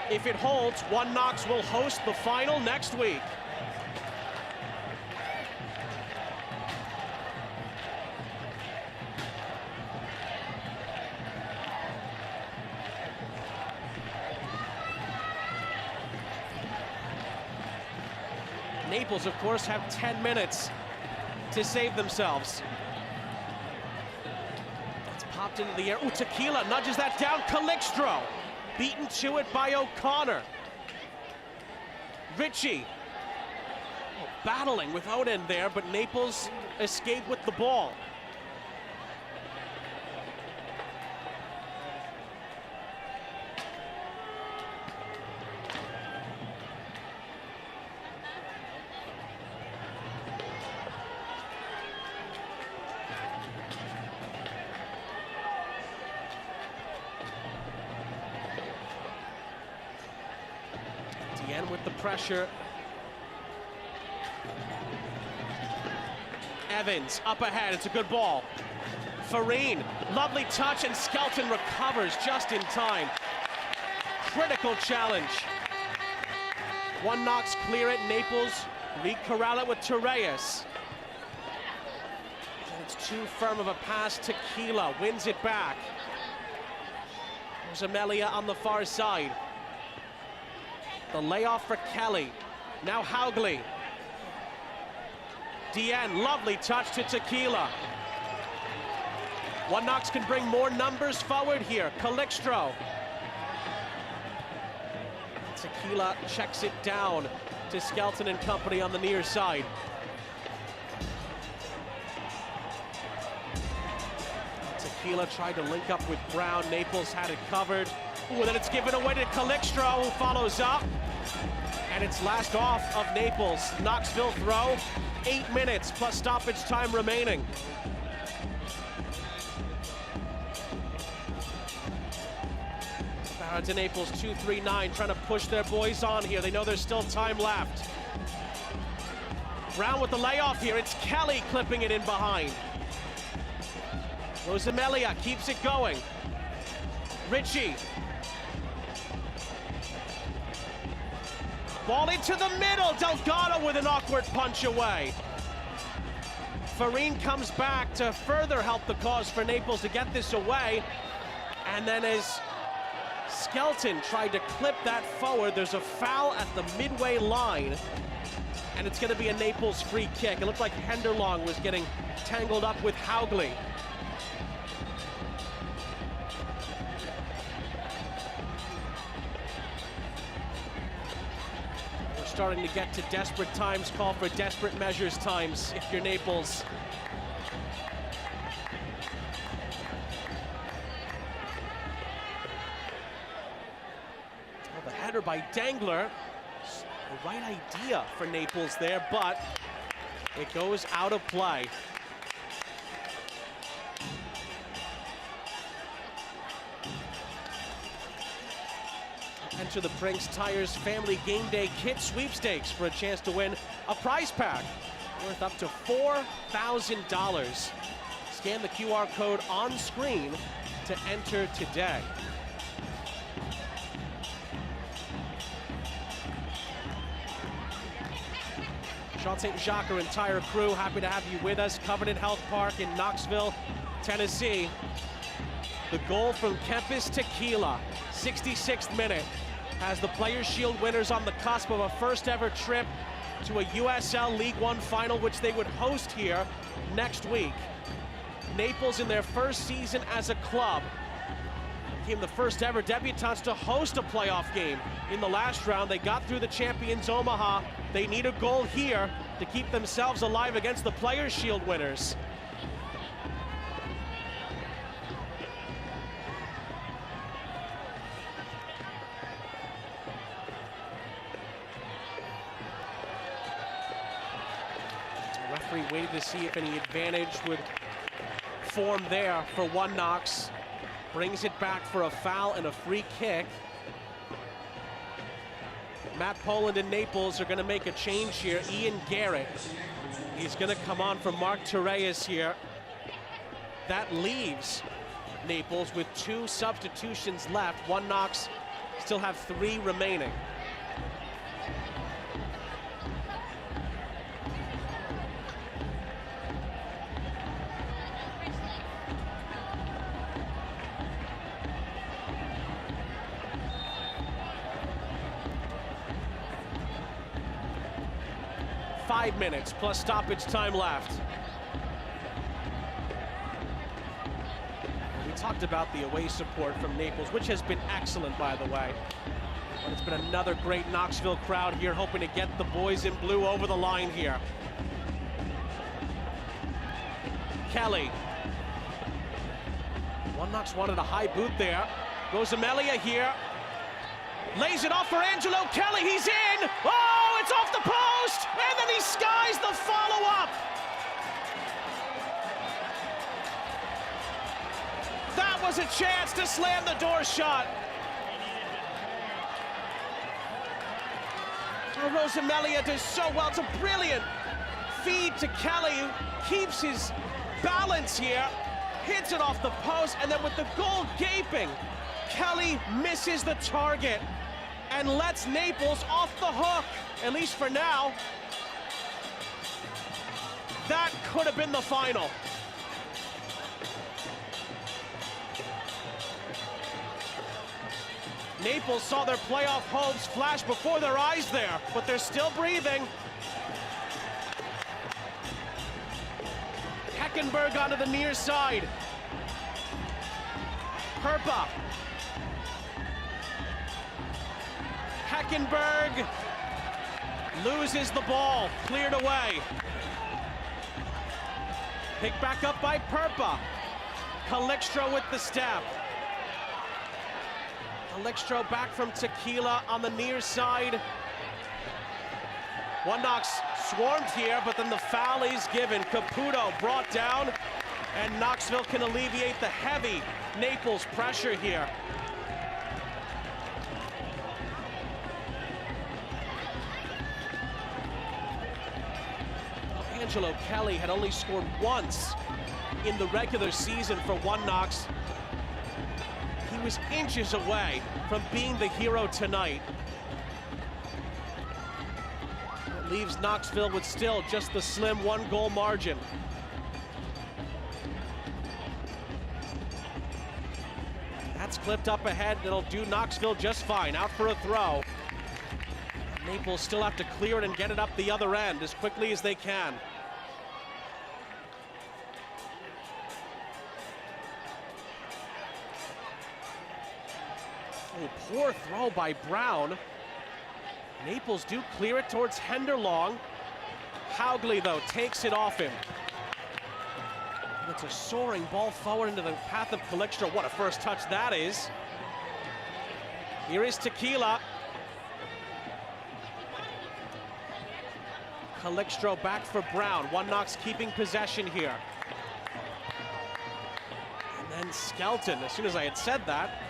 If it holds, one Knox will host the final next week. Naples, of course, have 10 minutes to save themselves. Popped into the air. Ooh, Tequila nudges that down. Calixtro beaten to it by O'Connor. Ritchie battling with Oden there, but Naples escape with the ball. With the pressure. Evans up ahead, it's a good ball. Farine, lovely touch, and Skelton recovers just in time. Critical challenge. One Knox clear it, Naples re-corral it with Torres. And it's too firm of a pass. Tequila wins it back. There's Amelia on the far side. The layoff for Kelly. Now Haugley. Deanne, lovely touch to Tequila. One Knox can bring more numbers forward here. Calixtro. Tequila checks it down to Skelton and company on the near side. Tequila tried to link up with Brown. Naples had it covered. Ooh, then it's given away to Calixtro, who follows up. And it's last off of Naples. Knoxville throw, 8 minutes plus stoppage time remaining. Barra to Naples, 2-3-9, trying to push their boys on here. They know there's still time left. Brown with the layoff here. It's Kelly clipping it in behind. Rosamelia keeps it going. Ritchie. Ball into the middle. Delgado with an awkward punch away. Farine comes back to further help the cause for Naples to get this away. And then as Skelton tried to clip that forward, there's a foul at the midway line. And it's going to be a Naples free kick. It looked like Henderlong was getting tangled up with Haugley. Starting to get to desperate times, call for desperate measures times if you're Naples. header by Dangler. The right idea for Naples there, but it goes out of play. Enter the Brinks Tires Family Game Day Kit Sweepstakes for a chance to win a prize pack worth up to $4,000. Scan the QR code on screen to enter today. Sean St. Jacques, our entire crew, happy to have you with us. Covenant Health Park in Knoxville, Tennessee. The goal from Kempis Tequila, 66th minute, has the Players' Shield winners on the cusp of a first ever trip to a USL League One final, which they would host here next week. Naples, in their first season as a club, became the first ever debutants to host a playoff game. In the last round, they got through the champions Omaha. They need a goal here to keep themselves alive against the Players' Shield winners. The referee waited to see if any advantage would form there for One Knox. Brings it back for a foul and a free kick. Matt Poland and Naples are going to make a change here. Ian Garrett, he's going to come on for Mark Torres here. That leaves Naples with 2 substitutions left. One Knox still have 3 remaining. Five minutes plus stoppage time left. We talked about the away support from Naples, which has been excellent, by the way. But it's been another great Knoxville crowd here, hoping to get the boys in blue over the line here. Kelly. One Knox wanted a high boot there. Rosamelia here. Lays it off for Angelo Kelly. He's in. Oh, it's off the post. And then he skies the follow-up. That was a chance to slam the door shut. Oh, Rosamelia does so well. It's a brilliant feed to Kelly, who keeps his balance here, hits it off the post, and then with the goal gaping, Kelly misses the target and lets Naples off the hook, at least for now. That could have been the final. Naples saw their playoff hopes flash before their eyes there, but they're still breathing. Heckenberg onto the near side. Perpa. Heckenberg loses the ball, cleared away. Picked back up by Perpa. Calixtro with the step. Calixtro back from Tequila on the near side. One Knox swarmed here, but then the foul is given. Caputo brought down, and Knoxville can alleviate the heavy Naples pressure here. Angelo Kelly had only scored once in the regular season for One Knox. He was inches away from being the hero tonight. It leaves Knoxville with still just the slim 1-goal margin. That's clipped up ahead. It'll do Knoxville just fine. Out for a throw. Naples still have to clear it and get it up the other end as quickly as they can. Oh, poor throw by Brown. Naples do clear it towards Henderlong. Haugley, though, takes it off him. And it's a soaring ball forward into the path of Calixtro. What a first touch that is. Here is Tequila. Calixtro back for Brown. One Knox keeping possession here. And then Skelton, as soon as I had said that,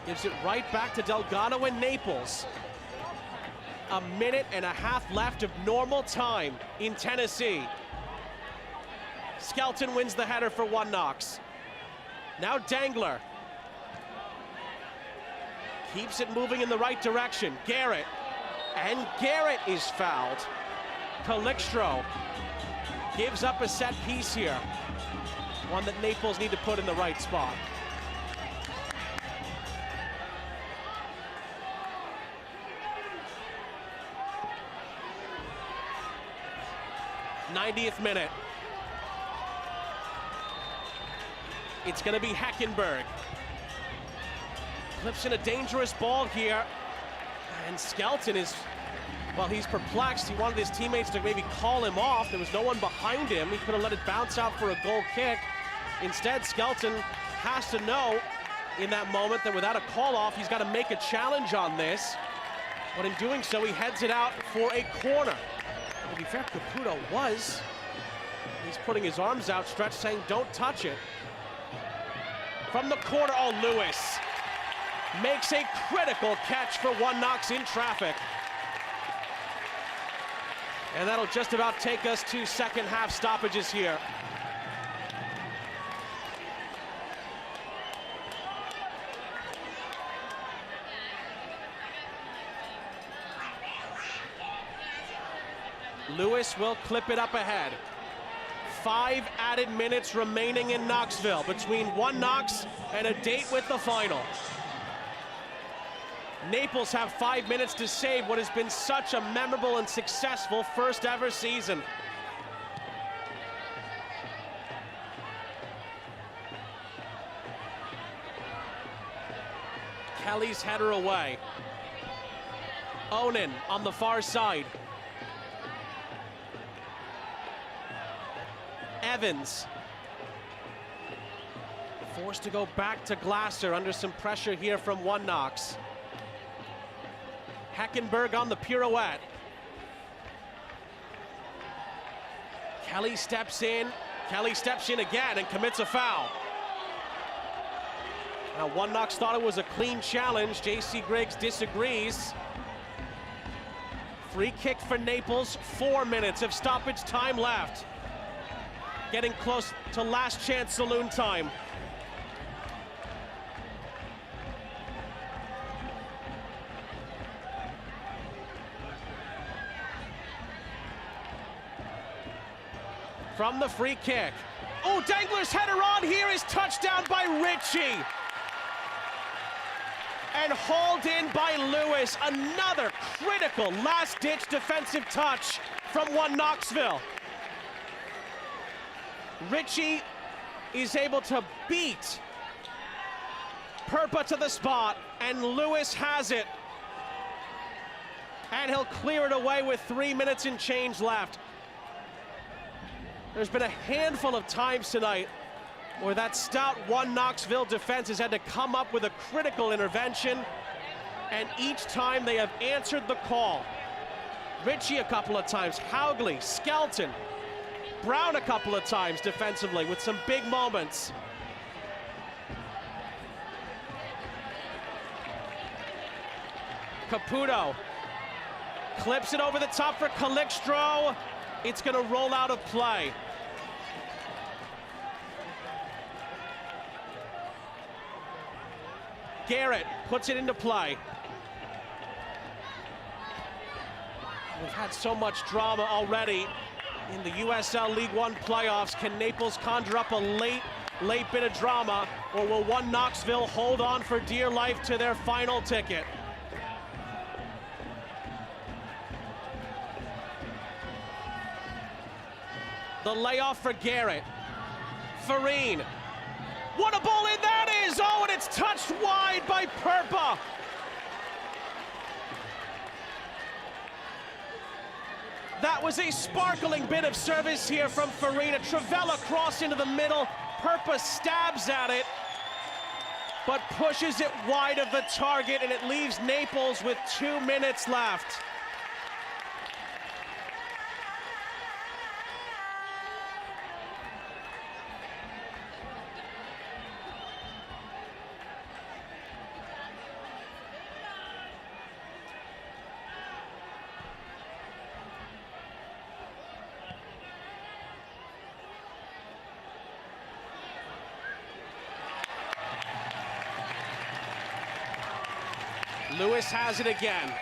gives it right back to Delgado and Naples. A minute and a half left of normal time in Tennessee. Skelton wins the header for One Knox. Now Dangler. Keeps it moving in the right direction. Garrett. And Garrett is fouled. Calixtro gives up a set piece here. One that Naples need to put in the right spot. '90th minute. It's going to be Heckenberg. Clips in a dangerous ball here. And Skelton is, well, he's perplexed. He wanted his teammates to maybe call him off. There was no one behind him. He could have let it bounce out for a goal kick. Instead, Skelton has to know in that moment that without a call-off, he's got to make a challenge on this. But in doing so, he heads it out for a corner. To be fair, Caputo was. He's putting his arms outstretched, saying, don't touch it. From the corner, oh, Lewis makes a critical catch for One Knox in traffic. And that'll just about take us to second half stoppages here. Lewis will clip it up ahead. 5 added minutes remaining in Knoxville between One Knox and a date with the final. Naples have 5 minutes to save what has been such a memorable and successful first ever season. Kelly's header away. Onan on the far side. Evans. Forced to go back to Glasser under some pressure here from One Knox. Heckenberg on the pirouette. Kelly steps in. Kelly steps in again and commits a foul. Now One Knox thought it was a clean challenge. J.C. Griggs disagrees. Free kick for Naples. 4 minutes of stoppage time left. Getting close to last chance saloon time. From the free kick. Oh, Dangler's header on here is touched down by Ritchie. And hauled in by Lewis. Another critical last-ditch defensive touch from One Knoxville. Ritchie is able to beat Perpa to the spot, and Lewis has it. And he'll clear it away with 3 minutes and change left. There's been a handful of times tonight where that stout One Knoxville defense has had to come up with a critical intervention, and each time they have answered the call. Ritchie a couple of times, Haugley, Skelton, Brown a couple of times defensively with some big moments. Caputo clips it over the top for Calixtro. It's going to roll out of play. Garrett puts it into play. We've had so much drama already in the USL League One playoffs. Can Naples conjure up a late bit of drama, or will One Knoxville hold on for dear life to their final ticket? The layoff for Garrett. Farine. What a ball in that is! Oh, and it's touched wide by Perpa. That was a sparkling bit of service here from Farina. Travella cross into the middle. Perpa stabs at it, but pushes it wide of the target, and it leaves Naples with 2 minutes left. Lewis has it again.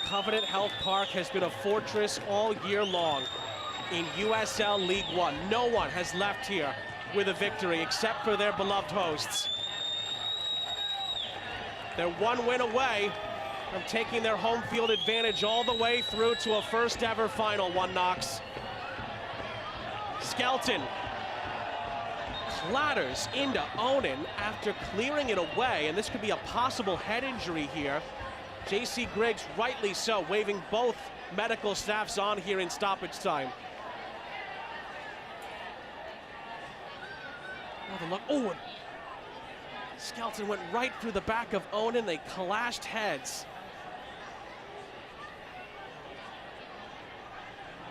Covenant Health Park has been a fortress all year long in USL League One. No one has left here with a victory except for their beloved hosts. They're one win away from taking their home field advantage all the way through to a first ever final, One Knox. Skelton clatters into Onan after clearing it away, and this could be a possible head injury here. J.C. Griggs, rightly so, waving both medical staffs on here in stoppage time. Another look. Oh, Skelton went right through the back of Onan. They clashed heads.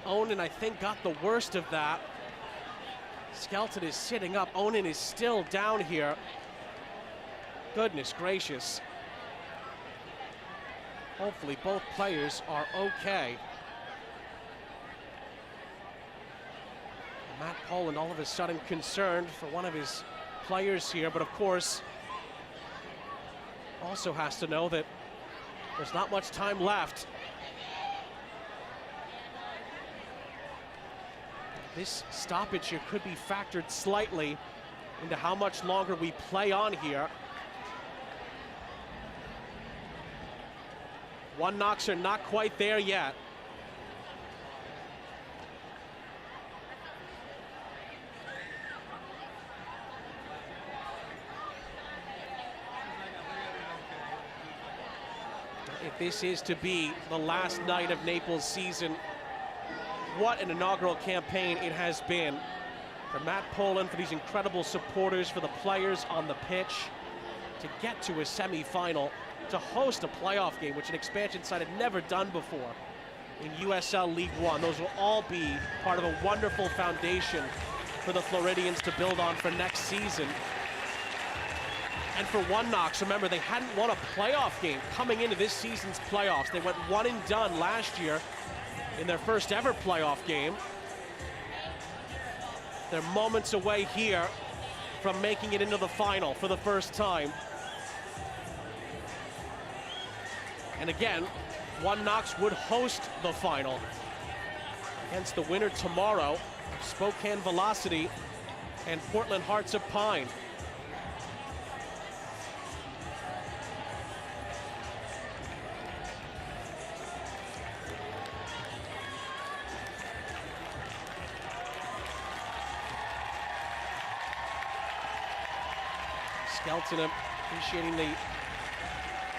Onan, I think, got the worst of that. Skelton is sitting up. Onan is still down here. Goodness gracious. Hopefully both players are okay. Matt Poland all of a sudden concerned for one of his players here, but of course also has to know that there's not much time left. This stoppage here could be factored slightly into how much longer we play on here. One Knox are not quite there yet. If this is to be the last night of Naples' season, what an inaugural campaign it has been. For Matt Poland, for these incredible supporters, for the players on the pitch, to get to a semifinal, to host a playoff game, which an expansion side had never done before in USL League One. Those will all be part of a wonderful foundation for the Floridians to build on for next season. And for One Knox, remember, they hadn't won a playoff game coming into this season's playoffs. They went one and done last year in their first ever playoff game. They're moments away here from making it into the final for the first time. And again, One Knox would host the final against the winner tomorrow of Spokane Velocity and Portland Hearts of Pine. Skelton appreciating the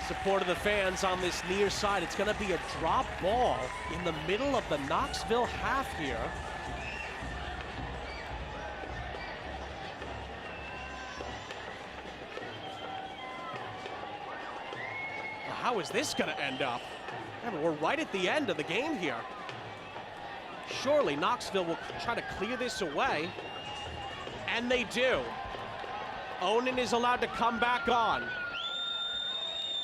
support of the fans on this near side. It's going to be a drop ball in the middle of the Knoxville half here. Well, how is this going to end up? Remember, we're right at the end of the game here. Surely Knoxville will try to clear this away, and they do. Onan is allowed to come back on.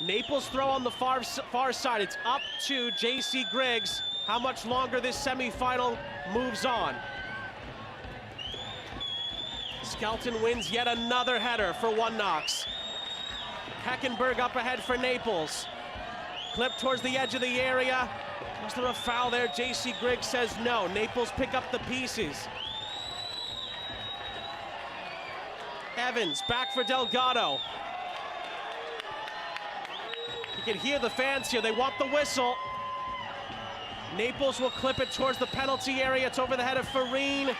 Naples throw on the far side. It's up to J.C. Griggs. How much longer this semifinal moves on. Skelton wins yet another header for One Knox. Heckenberg up ahead for Naples. Clip towards the edge of the area. Was there a foul there? J.C. Griggs says no. Naples pick up the pieces. Evans back for Delgado. You can hear the fans here. They want the whistle. Naples will clip it towards the penalty area. It's over the head of Farine.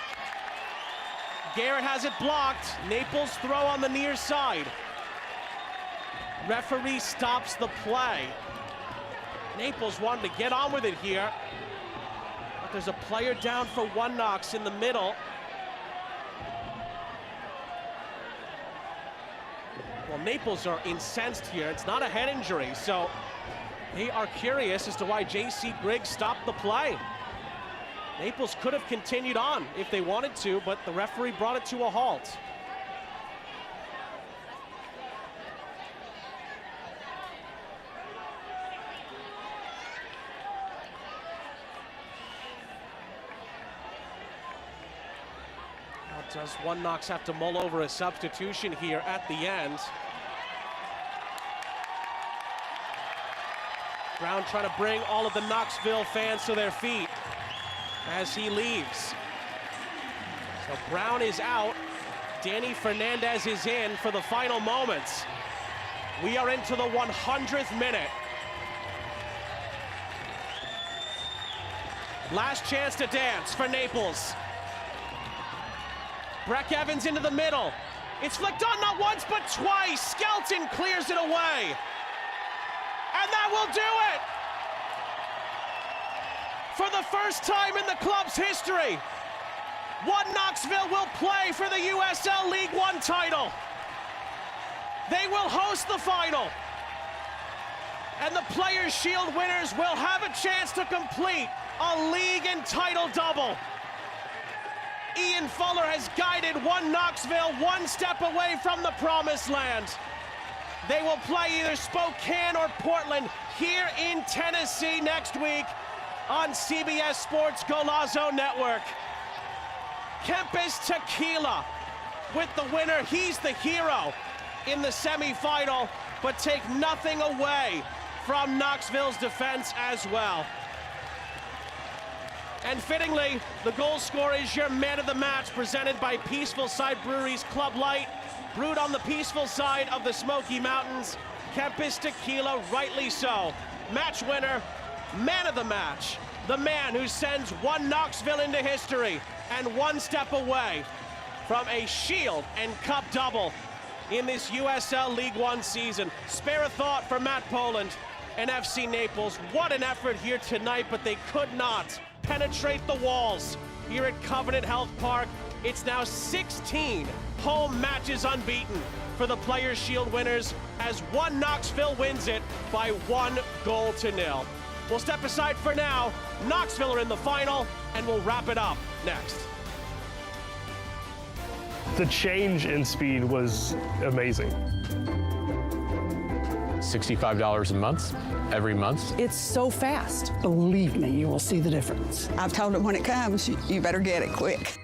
Garrett has it blocked. Naples throw on the near side. Referee stops the play. Naples wanted to get on with it here, but there's a player down for One Knox in the middle. Well, Naples are incensed here. It's not a head injury, so they are curious as to why J.C. Griggs stopped the play. Naples could have continued on if they wanted to, but the referee brought it to a halt. Does One Knox have to mull over a substitution here at the end? Brown trying to bring all of the Knoxville fans to their feet as he leaves. So Brown is out. Danny Fernandez is in for the final moments. We are into the 100th minute. Last chance to dance for Naples. Breck Evans into the middle. It's flicked on not once, but twice. Skelton clears it away. And that will do it! For the first time in the club's history, One Knoxville will play for the USL League One title. They will host the final. And the Players' Shield winners will have a chance to complete a league and title double. Ian Fuller has guided One Knoxville one step away from the promised land. They will play either Spokane or Portland here in Tennessee next week on CBS Sports Golazo Network. Kempis Tequila with the winner. He's the hero in the semifinal, but take nothing away from Knoxville's defense as well. And fittingly, the goal scorer is your man of the match, presented by Peaceful Side Brewery's Club Light, brewed on the peaceful side of the Smoky Mountains. Kempis Tequila, rightly so. Match winner, man of the match, the man who sends One Knoxville into history and one step away from a Shield and Cup double in this USL League One season. Spare a thought for Matt Poland and FC Naples. What an effort here tonight, but they could not penetrate the walls here at Covenant Health Park. It's now 16 home matches unbeaten for the Players' Shield winners as One Knoxville wins it by 1-0. We'll step aside for now. Knoxville are in the final, and we'll wrap it up next. The change in speed was amazing. $65 a month, every month. It's so fast. Believe me, you will see the difference. I've told them when it comes, you better get it quick.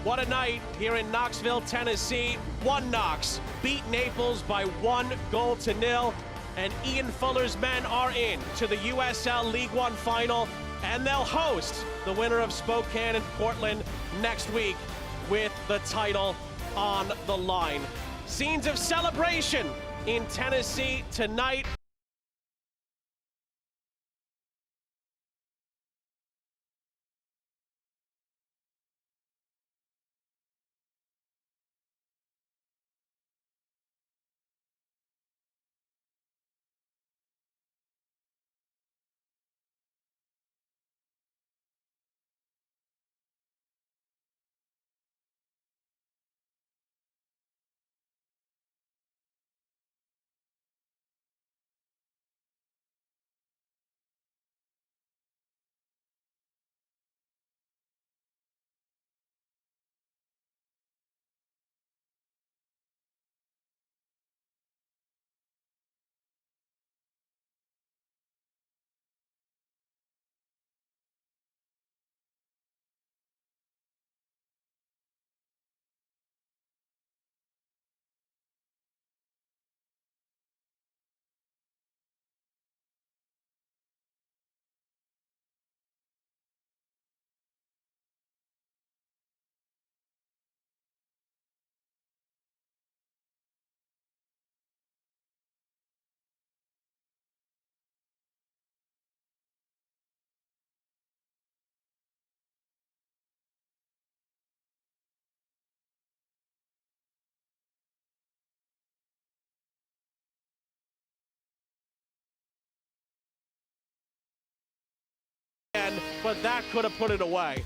What a night here in Knoxville, Tennessee. One Knox beat Naples by 1-0, and Ian Fuller's men are in to the USL League One final, and they'll host the winner of Spokane and Portland next week with the title on the line. Scenes of celebration in Tennessee tonight. but that could have put it away.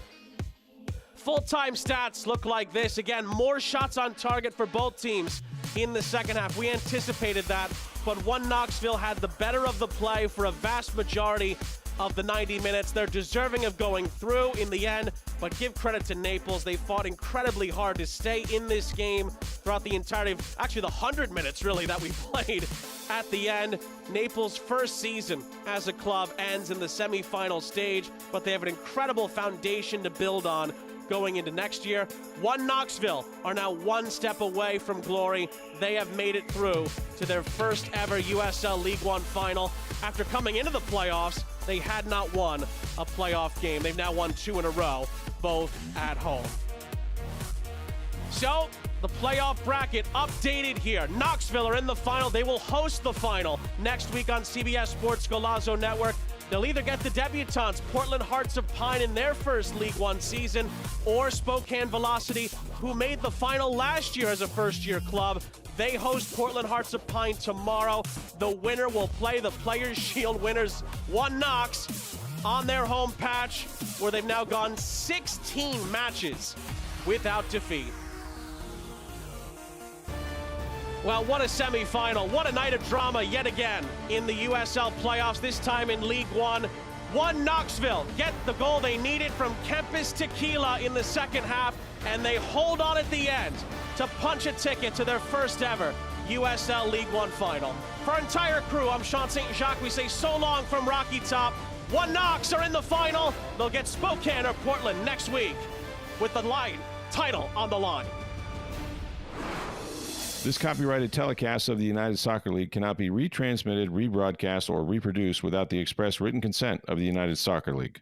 Full-time stats look like this. Again, more shots on target for both teams in the second half. We anticipated that, but one Knoxville had the better of the play for a vast majority of the 90 minutes. They're deserving of going through in the end, but give credit to Naples. They fought incredibly hard to stay in this game throughout the entirety of, actually the 100 minutes really that we played at the end. Naples' first season as a club ends in the semifinal stage, but they have an incredible foundation to build on going into next year. One Knoxville are now one step away from glory. They have made it through to their first ever USL League One final. After coming into the playoffs, they had not won a playoff game. They've now won 2 in a row, both at home. So, the playoff bracket updated here. Knoxville are in the final. They will host the final next week on CBS Sports Golazo Network. They'll either get the debutants, Portland Hearts of Pine, in their first League One season, or Spokane Velocity, who made the final last year as a first-year club. They host Portland Hearts of Pine tomorrow. The winner will play the Players' Shield winners, One Knox, on their home patch, where they've now gone 16 matches without defeat. Well, what a semifinal. What a night of drama yet again in the USL playoffs, this time in League One. One Knoxville get the goal they needed from Kempis Tequila in the second half, and they hold on at the end to punch a ticket to their first ever USL League One final. For our entire crew, I'm Sean St. Jacques. We say so long from Rocky Top. One Knox are in the final. They'll get Spokane or Portland next week with the title on the line. This copyrighted telecast of the United Soccer League cannot be retransmitted, rebroadcast, or reproduced without the express written consent of the United Soccer League.